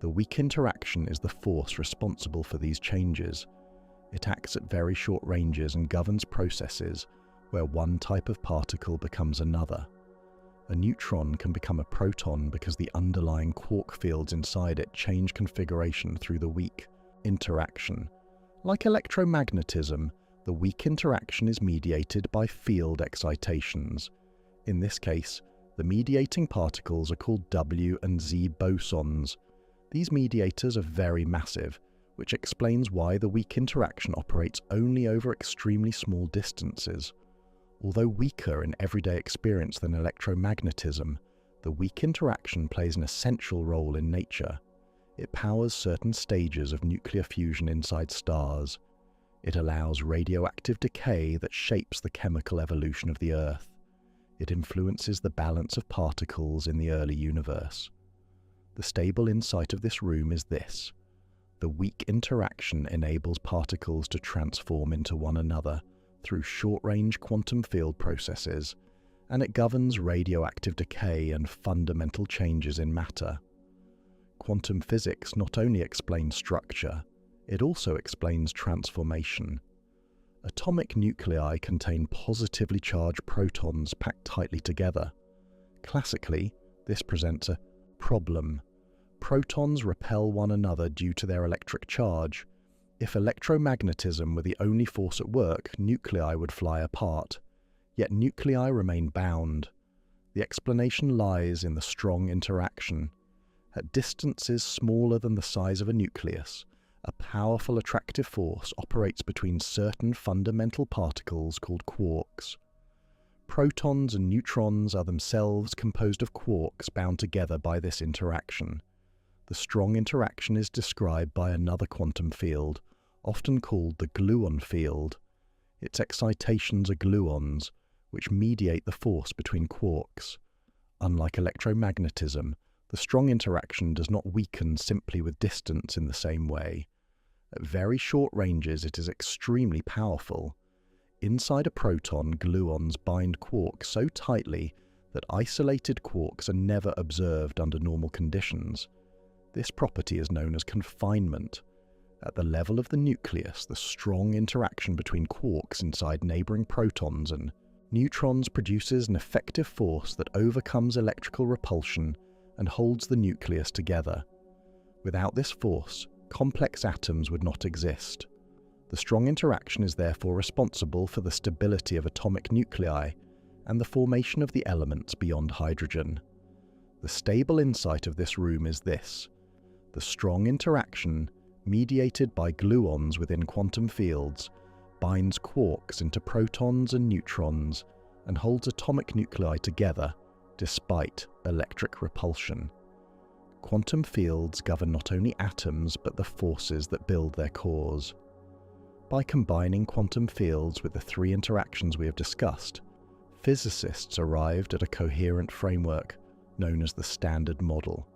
The weak interaction is the force responsible for these changes. It acts at very short ranges and governs processes where one type of particle becomes another. A neutron can become a proton because the underlying quark fields inside it change configuration through the weak interaction. Like electromagnetism, the weak interaction is mediated by field excitations. In this case, the mediating particles are called W and Z bosons. These mediators are very massive, which explains why the weak interaction operates only over extremely small distances. Although weaker in everyday experience than electromagnetism, the weak interaction plays an essential role in nature. It powers certain stages of nuclear fusion inside stars. It allows radioactive decay that shapes the chemical evolution of the Earth. It influences the balance of particles in the early universe. The stable insight of this room is this: the weak interaction enables particles to transform into one another through short-range quantum field processes, and it governs radioactive decay and fundamental changes in matter. Quantum physics not only explains structure, it also explains transformation. Atomic nuclei contain positively charged protons packed tightly together. Classically, this presents a problem. Protons repel one another due to their electric charge. If electromagnetism were the only force at work, nuclei would fly apart. Yet nuclei remain bound. The explanation lies in the strong interaction. At distances smaller than the size of a nucleus, a powerful attractive force operates between certain fundamental particles called quarks. Protons and neutrons are themselves composed of quarks bound together by this interaction. The strong interaction is described by another quantum field, often called the gluon field. Its excitations are gluons, which mediate the force between quarks. Unlike electromagnetism, the strong interaction does not weaken simply with distance in the same way. At very short ranges, it is extremely powerful. Inside a proton, gluons bind quarks so tightly that isolated quarks are never observed under normal conditions. This property is known as confinement. At the level of the nucleus, the strong interaction between quarks inside neighboring protons and neutrons produces an effective force that overcomes electrical repulsion and holds the nucleus together. Without this force, complex atoms would not exist. The strong interaction is therefore responsible for the stability of atomic nuclei and the formation of the elements beyond hydrogen. The stable insight of this room is this: the strong interaction, mediated by gluons within quantum fields, binds quarks into protons and neutrons and holds atomic nuclei together despite electric repulsion. Quantum fields govern not only atoms but the forces that build their cores. By combining quantum fields with the three interactions we have discussed, physicists arrived at a coherent framework known as the Standard Model.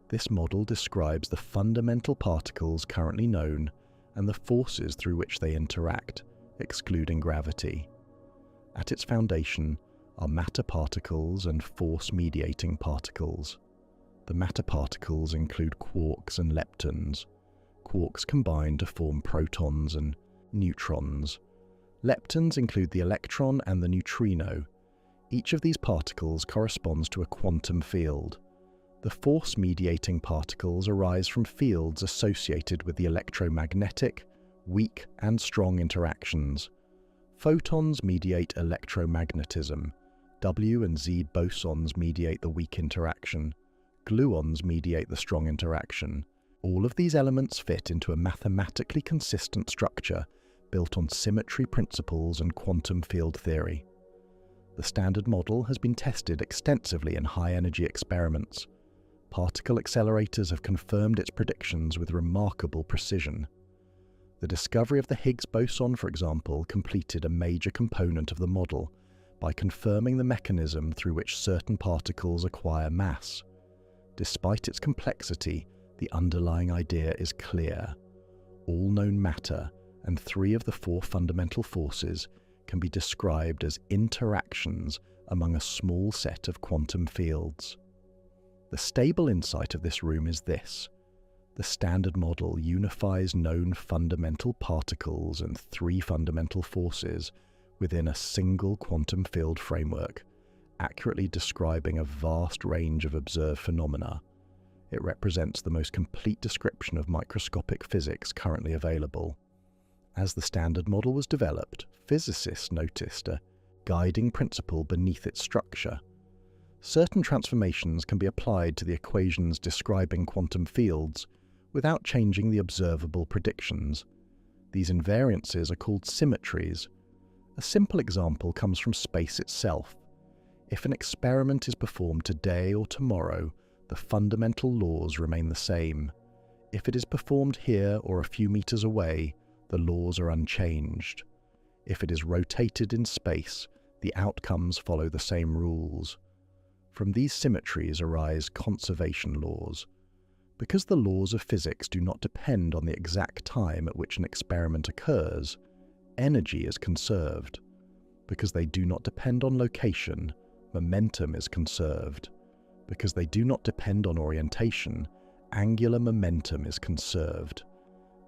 This model describes the fundamental particles currently known and the forces through which they interact, excluding gravity. At its foundation are matter particles and force-mediating particles. The matter particles include quarks and leptons. Quarks combine to form protons and neutrons. Leptons include the electron and the neutrino. Each of these particles corresponds to a quantum field. The force-mediating particles arise from fields associated with the electromagnetic, weak and strong interactions. Photons mediate electromagnetism. W and Z bosons mediate the weak interaction. Gluons mediate the strong interaction. All of these elements fit into a mathematically consistent structure built on symmetry principles and quantum field theory. The Standard Model has been tested extensively in high-energy experiments. Particle accelerators have confirmed its predictions with remarkable precision. The discovery of the Higgs boson, for example, completed a major component of the model by confirming the mechanism through which certain particles acquire mass. Despite its complexity, the underlying idea is clear. All known matter and 3 of the 4 fundamental forces can be described as interactions among a small set of quantum fields. The stable insight of this room is this: the Standard Model unifies known fundamental particles and 3 fundamental forces within a single quantum field framework, accurately describing a vast range of observed phenomena. It represents the most complete description of microscopic physics currently available. As the Standard Model was developed, physicists noticed a guiding principle beneath its structure. Certain transformations can be applied to the equations describing quantum fields without changing the observable predictions. These invariances are called symmetries. A simple example comes from space itself. If an experiment is performed today or tomorrow, the fundamental laws remain the same. If it is performed here or a few meters away, the laws are unchanged. If it is rotated in space, the outcomes follow the same rules. From these symmetries arise conservation laws. Because the laws of physics do not depend on the exact time at which an experiment occurs, energy is conserved. Because they do not depend on location, momentum is conserved. Because they do not depend on orientation, angular momentum is conserved.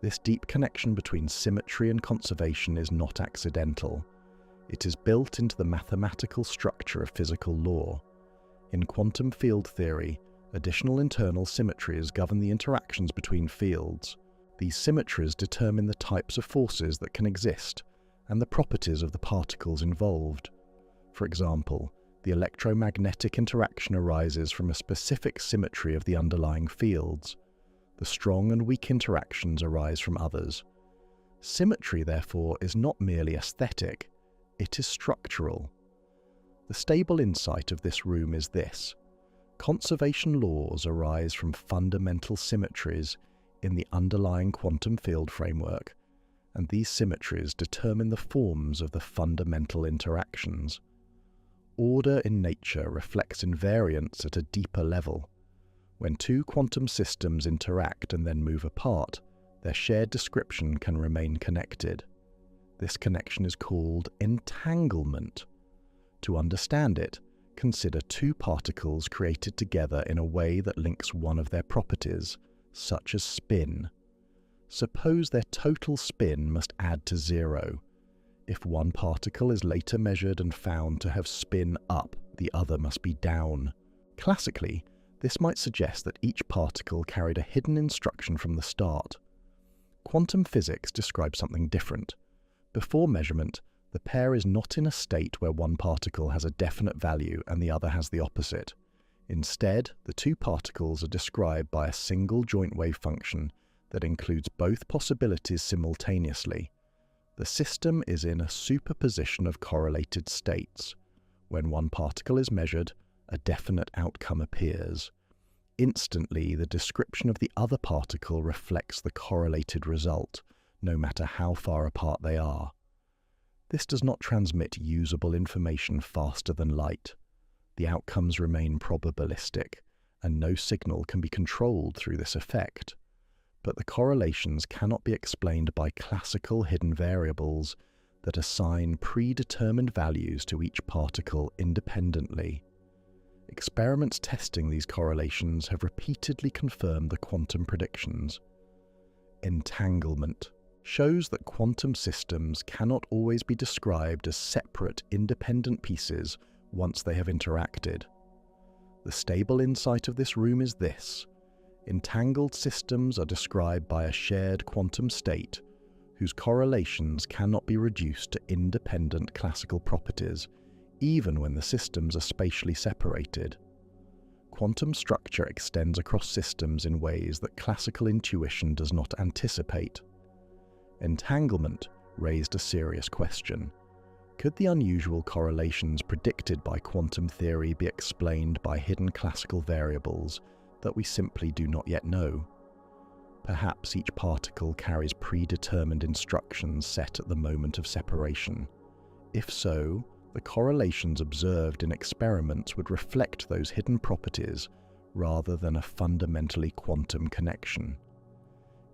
This deep connection between symmetry and conservation is not accidental. It is built into the mathematical structure of physical law. In quantum field theory, additional internal symmetries govern the interactions between fields. These symmetries determine the types of forces that can exist and the properties of the particles involved. For example, the electromagnetic interaction arises from a specific symmetry of the underlying fields. The strong and weak interactions arise from others. Symmetry, therefore, is not merely aesthetic, it is structural. The stable insight of this room is this: conservation laws arise from fundamental symmetries in the underlying quantum field framework, and these symmetries determine the forms of the fundamental interactions. Order in nature reflects invariance at a deeper level. When 2 quantum systems interact and then move apart, their shared description can remain connected. This connection is called entanglement. To understand it, consider 2 particles created together in a way that links one of their properties, such as spin. Suppose their total spin must add to 0. If one particle is later measured and found to have spin up, the other must be down. Classically, this might suggest that each particle carried a hidden instruction from the start. Quantum physics describes something different. Before measurement, the pair is not in a state where one particle has a definite value and the other has the opposite. Instead, the 2 particles are described by a single joint wave function that includes both possibilities simultaneously. The system is in a superposition of correlated states. When one particle is measured, a definite outcome appears. Instantly, the description of the other particle reflects the correlated result, no matter how far apart they are. This does not transmit usable information faster than light. The outcomes remain probabilistic, and no signal can be controlled through this effect. But the correlations cannot be explained by classical hidden variables that assign predetermined values to each particle independently. Experiments testing these correlations have repeatedly confirmed the quantum predictions. Entanglement shows that quantum systems cannot always be described as separate, independent pieces once they have interacted. The stable insight of this room is this: entangled systems are described by a shared quantum state whose correlations cannot be reduced to independent classical properties, even when the systems are spatially separated. Quantum structure extends across systems in ways that classical intuition does not anticipate. Entanglement raised a serious question. Could the unusual correlations predicted by quantum theory be explained by hidden classical variables that we simply do not yet know? Perhaps each particle carries predetermined instructions set at the moment of separation. If so, the correlations observed in experiments would reflect those hidden properties rather than a fundamentally quantum connection.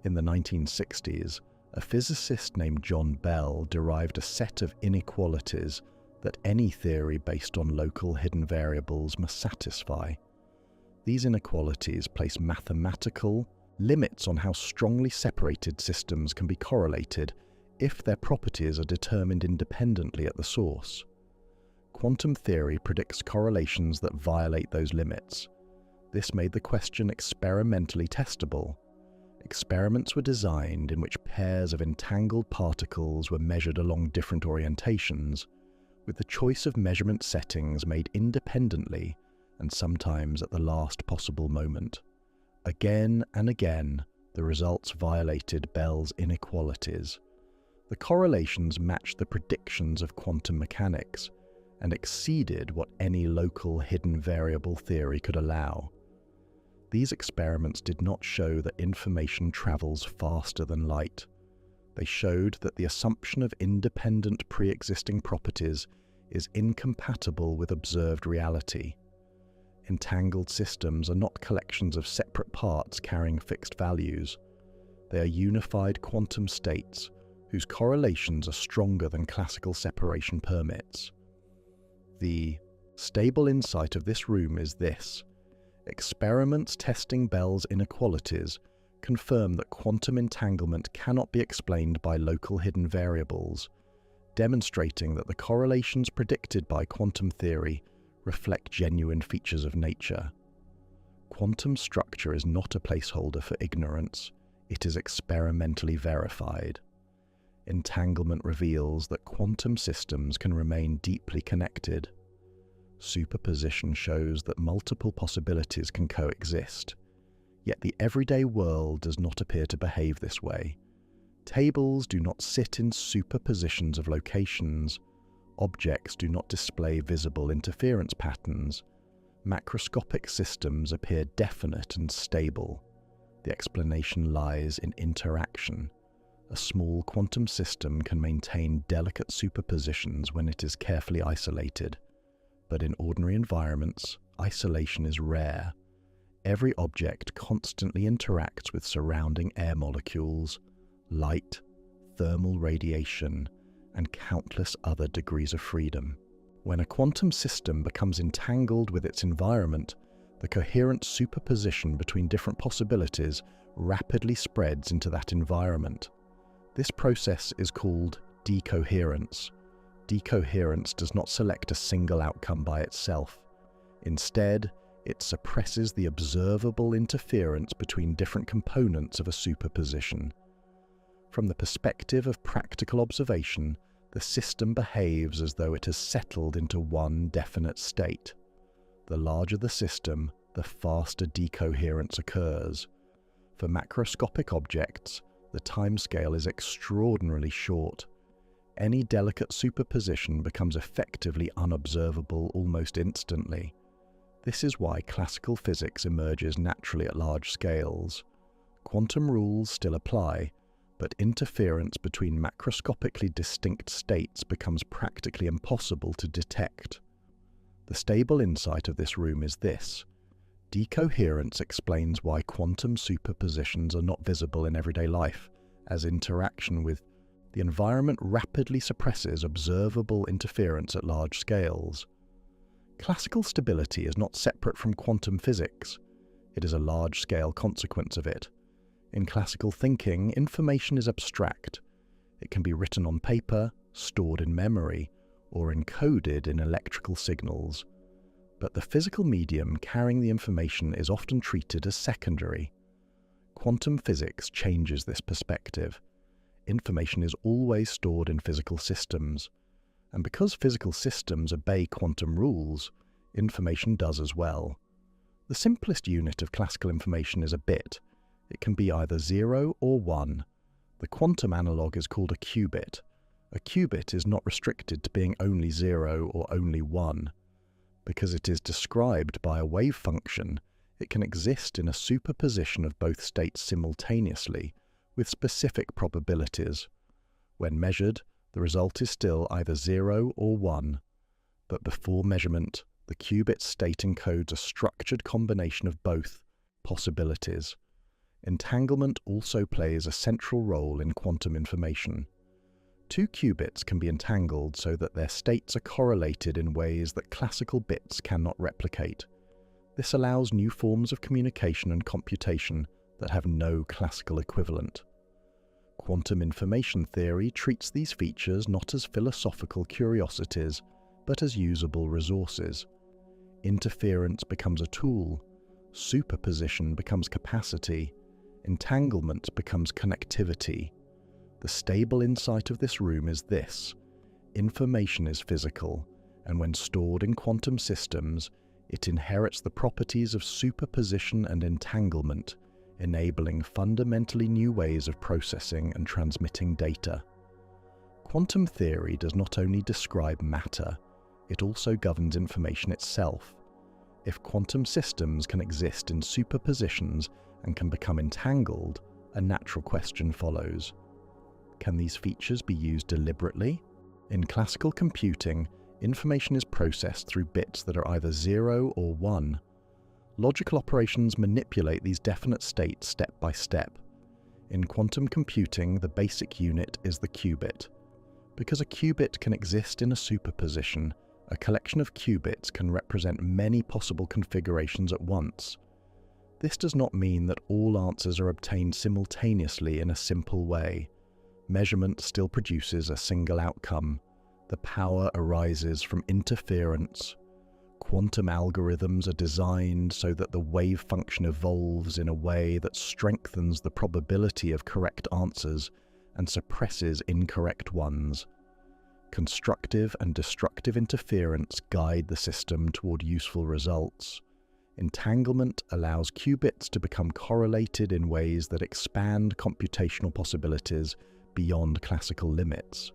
In the 1960s, a physicist named John Bell derived a set of inequalities that any theory based on local hidden variables must satisfy. These inequalities place mathematical limits on how strongly separated systems can be correlated if their properties are determined independently at the source. Quantum theory predicts correlations that violate those limits. This made the question experimentally testable. Experiments were designed in which pairs of entangled particles were measured along different orientations, with the choice of measurement settings made independently and sometimes at the last possible moment. Again and again, the results violated Bell's inequalities. The correlations matched the predictions of quantum mechanics and exceeded what any local hidden variable theory could allow. These experiments did not show that information travels faster than light. They showed that the assumption of independent pre-existing properties is incompatible with observed reality. Entangled systems are not collections of separate parts carrying fixed values. They are unified quantum states whose correlations are stronger than classical separation permits. The stable insight of this room is this: experiments testing Bell's inequalities confirm that quantum entanglement cannot be explained by local hidden variables, demonstrating that the correlations predicted by quantum theory reflect genuine features of nature. Quantum structure is not a placeholder for ignorance, it is experimentally verified. Entanglement reveals that quantum systems can remain deeply connected. Superposition shows that multiple possibilities can coexist, yet the everyday world does not appear to behave this way. Tables do not sit in superpositions of locations. Objects do not display visible interference patterns. Macroscopic systems appear definite and stable. The explanation lies in interaction. A small quantum system can maintain delicate superpositions when it is carefully isolated. But in ordinary environments, isolation is rare. Every object constantly interacts with surrounding air molecules, light, thermal radiation, and countless other degrees of freedom. When a quantum system becomes entangled with its environment, the coherent superposition between different possibilities rapidly spreads into that environment. This process is called decoherence. Decoherence does not select a single outcome by itself. Instead, it suppresses the observable interference between different components of a superposition. From the perspective of practical observation, the system behaves as though it has settled into one definite state. The larger the system, the faster decoherence occurs. For macroscopic objects, the timescale is extraordinarily short. Any delicate superposition becomes effectively unobservable almost instantly. This is why classical physics emerges naturally at large scales. Quantum rules still apply, but interference between macroscopically distinct states becomes practically impossible to detect. The stable insight of this room is this: decoherence explains why quantum superpositions are not visible in everyday life, as interaction with the environment rapidly suppresses observable interference at large scales. Classical stability is not separate from quantum physics. It is a large-scale consequence of it. In classical thinking, information is abstract. It can be written on paper, stored in memory, or encoded in electrical signals. But the physical medium carrying the information is often treated as secondary. Quantum physics changes this perspective. Information is always stored in physical systems, and because physical systems obey quantum rules, information does as well. The simplest unit of classical information is a bit. It can be either 0 or 1. The quantum analog is called a qubit. A qubit is not restricted to being only 0 or only 1. Because it is described by a wave function, it can exist in a superposition of both states simultaneously, with specific probabilities. When measured, the result is still either 0 or 1. But before measurement, the qubit state encodes a structured combination of both possibilities. Entanglement also plays a central role in quantum information. Two qubits can be entangled so that their states are correlated in ways that classical bits cannot replicate. This allows new forms of communication and computation that have no classical equivalent. Quantum information theory treats these features not as philosophical curiosities, but as usable resources. Interference becomes a tool, superposition becomes capacity, entanglement becomes connectivity. The stable insight of this room is this: information is physical, and when stored in quantum systems, it inherits the properties of superposition and entanglement, enabling fundamentally new ways of processing and transmitting data. Quantum theory does not only describe matter, it also governs information itself. If quantum systems can exist in superpositions and can become entangled, a natural question follows. Can these features be used deliberately? In classical computing, information is processed through bits that are either 0 or 1. Logical operations manipulate these definite states step by step. In quantum computing, the basic unit is the qubit. Because a qubit can exist in a superposition, a collection of qubits can represent many possible configurations at once. This does not mean that all answers are obtained simultaneously in a simple way. Measurement still produces a single outcome. The power arises from interference. Quantum algorithms are designed so that the wave function evolves in a way that strengthens the probability of correct answers and suppresses incorrect ones. Constructive and destructive interference guide the system toward useful results. Entanglement allows qubits to become correlated in ways that expand computational possibilities beyond classical limits.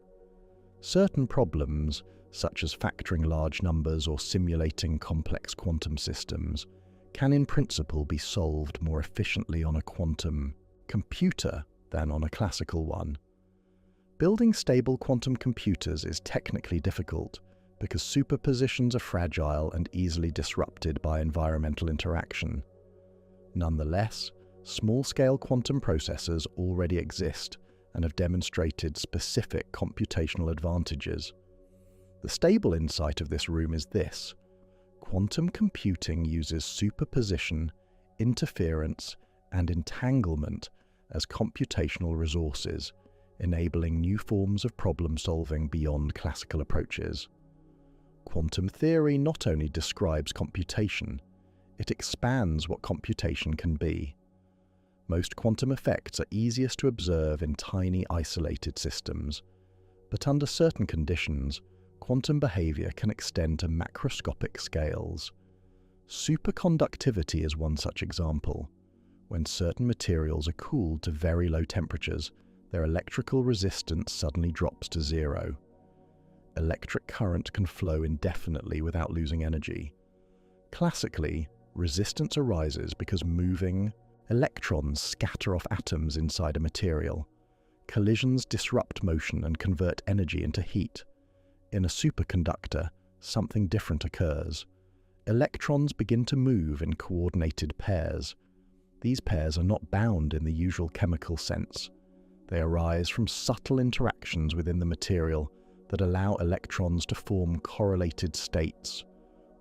Certain problems, such as factoring large numbers or simulating complex quantum systems, can in principle be solved more efficiently on a quantum computer than on a classical one. Building stable quantum computers is technically difficult because superpositions are fragile and easily disrupted by environmental interaction. Nonetheless, small-scale quantum processors already exist and have demonstrated specific computational advantages. The stable insight of this room is this: quantum computing uses superposition, interference, and entanglement as computational resources, enabling new forms of problem-solving beyond classical approaches. Quantum theory not only describes computation, it expands what computation can be. Most quantum effects are easiest to observe in tiny, isolated systems, but under certain conditions, quantum behavior can extend to macroscopic scales. Superconductivity is one such example. When certain materials are cooled to very low temperatures, their electrical resistance suddenly drops to 0. Electric current can flow indefinitely without losing energy. Classically, resistance arises because moving electrons scatter off atoms inside a material. Collisions disrupt motion and convert energy into heat. In a superconductor, something different occurs. Electrons begin to move in coordinated pairs. These pairs are not bound in the usual chemical sense. They arise from subtle interactions within the material that allow electrons to form correlated states.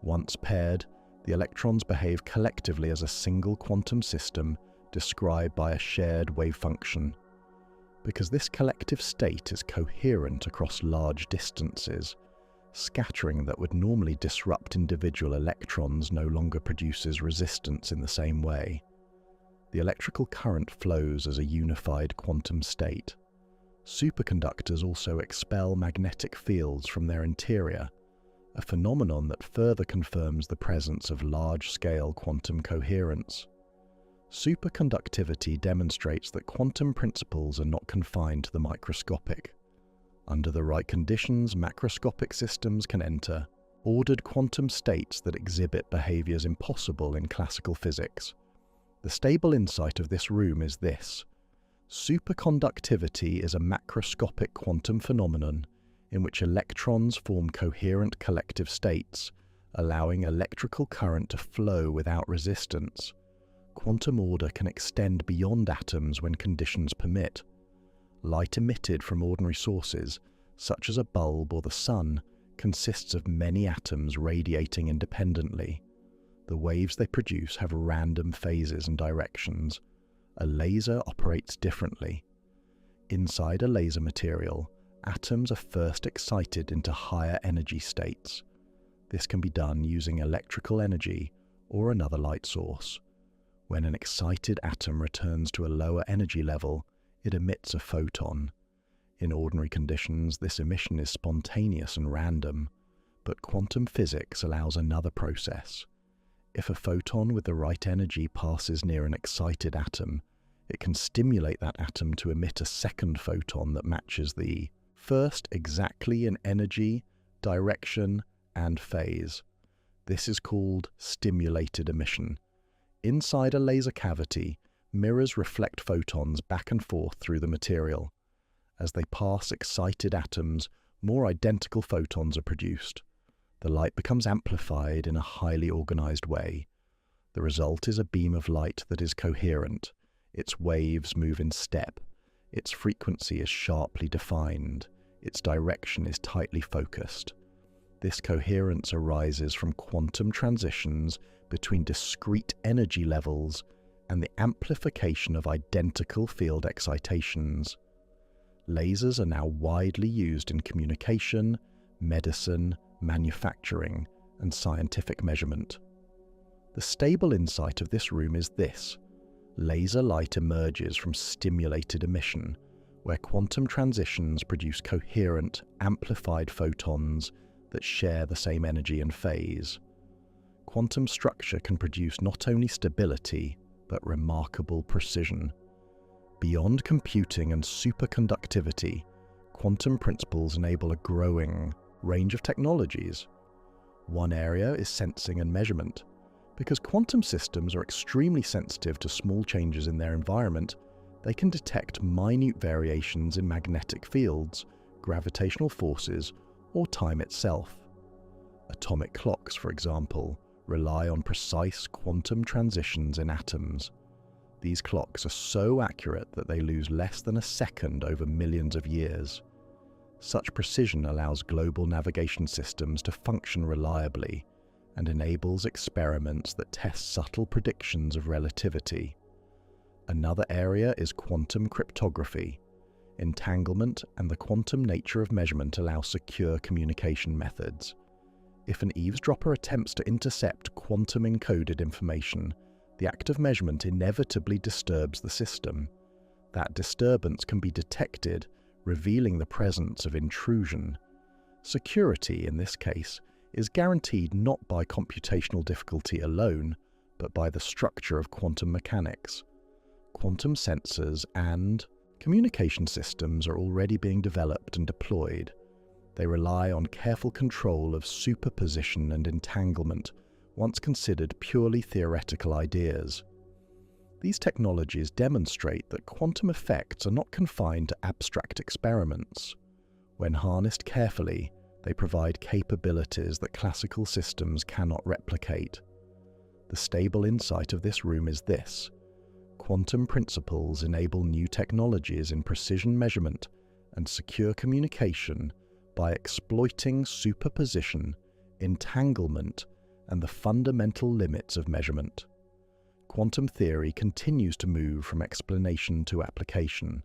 Once paired, the electrons behave collectively as a single quantum system described by a shared wave function. Because this collective state is coherent across large distances, scattering that would normally disrupt individual electrons no longer produces resistance in the same way. The electrical current flows as a unified quantum state. Superconductors also expel magnetic fields from their interior, a phenomenon that further confirms the presence of large-scale quantum coherence. Superconductivity demonstrates that quantum principles are not confined to the microscopic. Under the right conditions, macroscopic systems can enter ordered quantum states that exhibit behaviors impossible in classical physics. The stable insight of this room is this: superconductivity is a macroscopic quantum phenomenon in which electrons form coherent collective states, allowing electrical current to flow without resistance. Quantum order can extend beyond atoms when conditions permit. Light emitted from ordinary sources, such as a bulb or the sun, consists of many atoms radiating independently. The waves they produce have random phases and directions. A laser operates differently. Inside a laser material, atoms are first excited into higher energy states. This can be done using electrical energy or another light source. When an excited atom returns to a lower energy level, it emits a photon. In ordinary conditions, this emission is spontaneous and random, but quantum physics allows another process. If a photon with the right energy passes near an excited atom, it can stimulate that atom to emit a second photon that matches the first exactly in energy, direction, and phase. This is called stimulated emission. Inside a laser cavity, mirrors reflect photons back and forth through the material. As they pass excited atoms, more identical photons are produced. The light becomes amplified in a highly organized way. The result is a beam of light that is coherent. Its waves move in step. Its frequency is sharply defined. Its direction is tightly focused. This coherence arises from quantum transitions between discrete energy levels and the amplification of identical field excitations. Lasers are now widely used in communication, medicine, manufacturing, and scientific measurement. The stable insight of this room is this: laser light emerges from stimulated emission, where quantum transitions produce coherent, amplified photons that share the same energy and phase. Quantum structure can produce not only stability, but remarkable precision. Beyond computing and superconductivity, quantum principles enable a growing range of technologies. One area is sensing and measurement. Because quantum systems are extremely sensitive to small changes in their environment, they can detect minute variations in magnetic fields, gravitational forces, or time itself. Atomic clocks, for example, rely on precise quantum transitions in atoms. These clocks are so accurate that they lose less than a second over millions of years. Such precision allows global navigation systems to function reliably and enables experiments that test subtle predictions of relativity. Another area is quantum cryptography. Entanglement and the quantum nature of measurement allow secure communication methods. If an eavesdropper attempts to intercept quantum-encoded information, the act of measurement inevitably disturbs the system. That disturbance can be detected, revealing the presence of intrusion. Security, in this case, is guaranteed not by computational difficulty alone, but by the structure of quantum mechanics. Quantum sensors and communication systems are already being developed and deployed. They rely on careful control of superposition and entanglement, once considered purely theoretical ideas. These technologies demonstrate that quantum effects are not confined to abstract experiments. When harnessed carefully, they provide capabilities that classical systems cannot replicate. The stable insight of this room is this: quantum principles enable new technologies in precision measurement and secure communication by exploiting superposition, entanglement, and the fundamental limits of measurement. Quantum theory continues to move from explanation to application.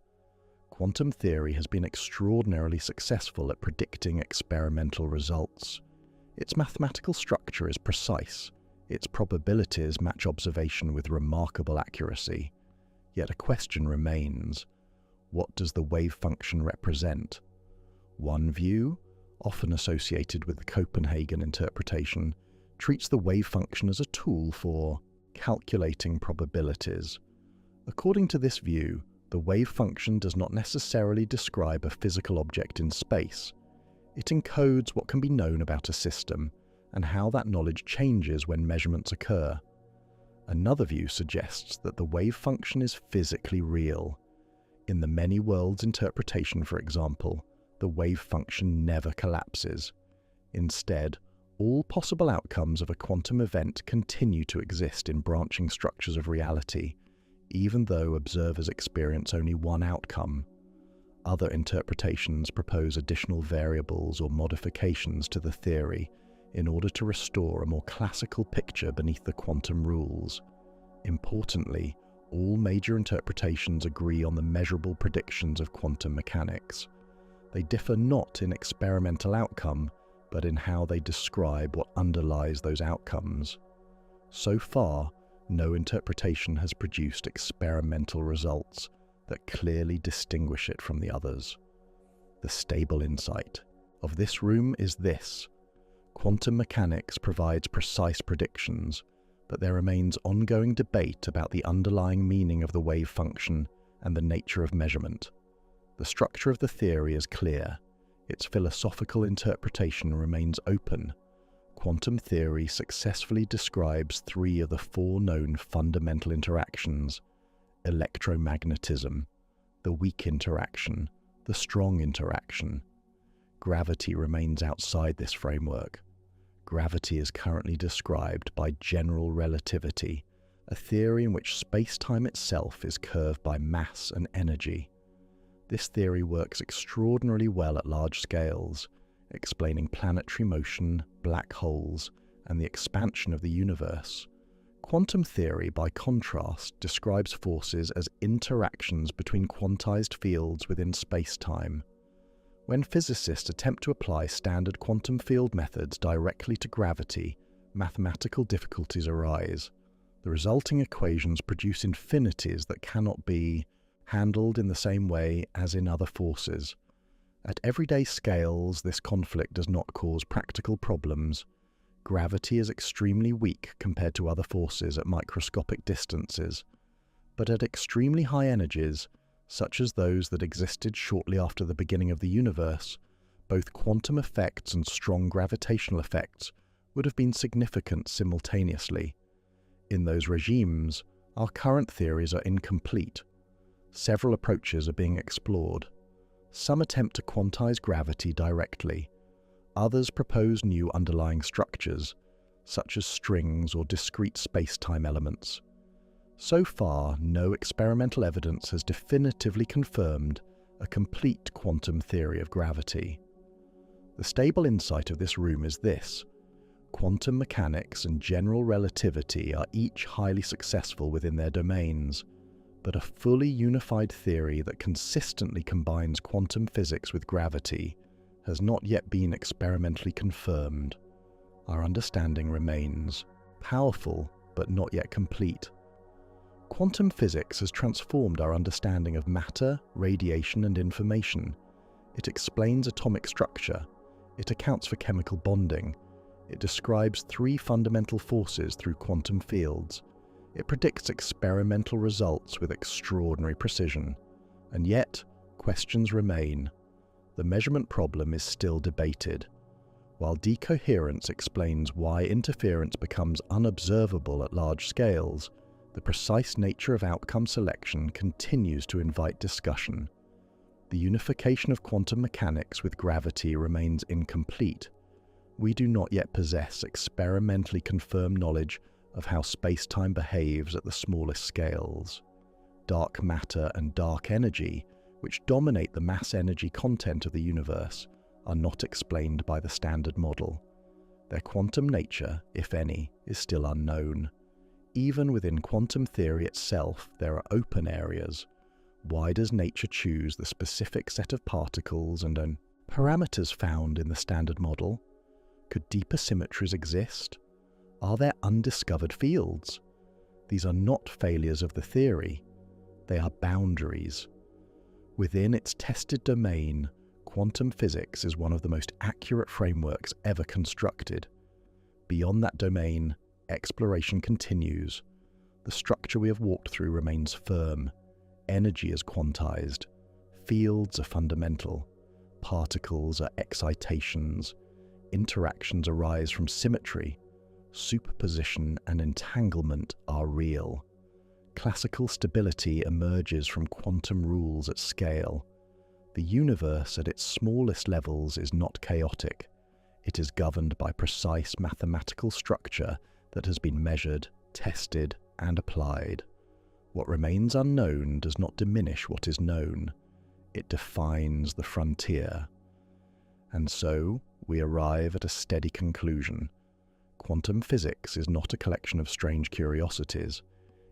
Quantum theory has been extraordinarily successful at predicting experimental results. Its mathematical structure is precise. Its probabilities match observation with remarkable accuracy. Yet a question remains: what does the wave function represent? One view, often associated with the Copenhagen interpretation, treats the wave function as a tool for calculating probabilities. According to this view, the wave function does not necessarily describe a physical object in space. It encodes what can be known about a system and how that knowledge changes when measurements occur. Another view suggests that the wave function is physically real. In the many worlds interpretation, for example, the wave function never collapses. Instead, all possible outcomes of a quantum event continue to exist in branching structures of reality, even though observers experience only one outcome. Other interpretations propose additional variables or modifications to the theory in order to restore a more classical picture beneath the quantum rules. Importantly, all major interpretations agree on the measurable predictions of quantum mechanics. They differ not in experimental outcome, but in how they describe what underlies those outcomes. So far, no interpretation has produced experimental results that clearly distinguish it from the others. The stable insight of this room is this: quantum mechanics provides precise predictions, but there remains ongoing debate about the underlying meaning of the wave function and the nature of measurement. The structure of the theory is clear. Its philosophical interpretation remains open. Quantum theory successfully describes three of the four known fundamental interactions: electromagnetism, the weak interaction, the strong interaction. Gravity remains outside this framework. Gravity is currently described by general relativity, a theory in which space-time itself is curved by mass and energy. This theory works extraordinarily well at large scales, explaining planetary motion, black holes, and the expansion of the universe. Quantum theory, by contrast, describes forces as interactions between quantized fields within space-time. When physicists attempt to apply standard quantum field methods directly to gravity, mathematical difficulties arise. The resulting equations produce infinities that cannot be handled in the same way as in other forces. At everyday scales, this conflict does not cause practical problems. Gravity is extremely weak compared to other forces at microscopic distances, but at extremely high energies, such as those that existed shortly after the beginning of the universe, both quantum effects and strong gravitational effects would have been significant simultaneously. In those regimes, our current theories are incomplete. Several approaches are being explored. Some attempt to quantize gravity directly. Others propose new underlying structures, such as strings or discrete space-time elements. So far, no experimental evidence has definitively confirmed a complete quantum theory of gravity. The stable insight of this room is this: quantum mechanics and general relativity are each highly successful within their domains, but a fully unified theory that consistently combines quantum physics with gravity has not yet been experimentally confirmed. Our understanding remains powerful, but not yet complete. Quantum physics has transformed our understanding of matter, radiation, and information. It explains atomic structure. It accounts for chemical bonding. It describes three fundamental forces through quantum fields. It predicts experimental results with extraordinary precision. And yet, questions remain. The measurement problem is still debated. While decoherence explains why interference becomes unobservable at large scales, The precise nature of outcome selection continues to invite discussion. The unification of quantum mechanics with gravity remains incomplete. We do not yet possess experimentally confirmed knowledge of how space-time behaves at the smallest scales. Dark matter and dark energy, which dominate the mass-energy content of the universe, are not explained by the Standard Model. Their quantum nature, if any, is still unknown. Even within quantum theory itself, there are open areas. Why does nature choose the specific set of particles and parameters found in the Standard Model? Could deeper symmetries exist? Are there undiscovered fields? These are not failures of the theory. They are boundaries. Within its tested domain, quantum physics is one of the most accurate frameworks ever constructed. Beyond that domain, exploration continues. The structure we have walked through remains firm. Energy is quantized. Fields are fundamental. Particles are excitations. Interactions arise from symmetry. Superposition and entanglement are real. Classical stability emerges from quantum rules at scale. The universe at its smallest levels is not chaotic. It is governed by precise mathematical structure that has been measured, tested, and applied. What remains unknown does not diminish what is known. It defines the frontier. And so, we arrive at a steady conclusion. Quantum physics is not a collection of strange curiosities.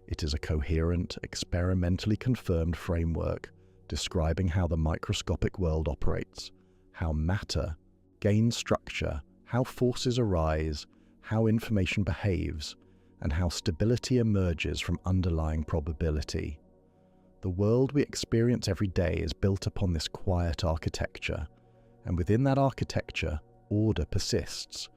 It is a coherent, experimentally confirmed framework describing how the microscopic world operates, how matter gains structure, how forces arise, how information behaves, and how stability emerges from underlying probability. The world we experience every day is built upon this quiet architecture, and within that architecture, order persists.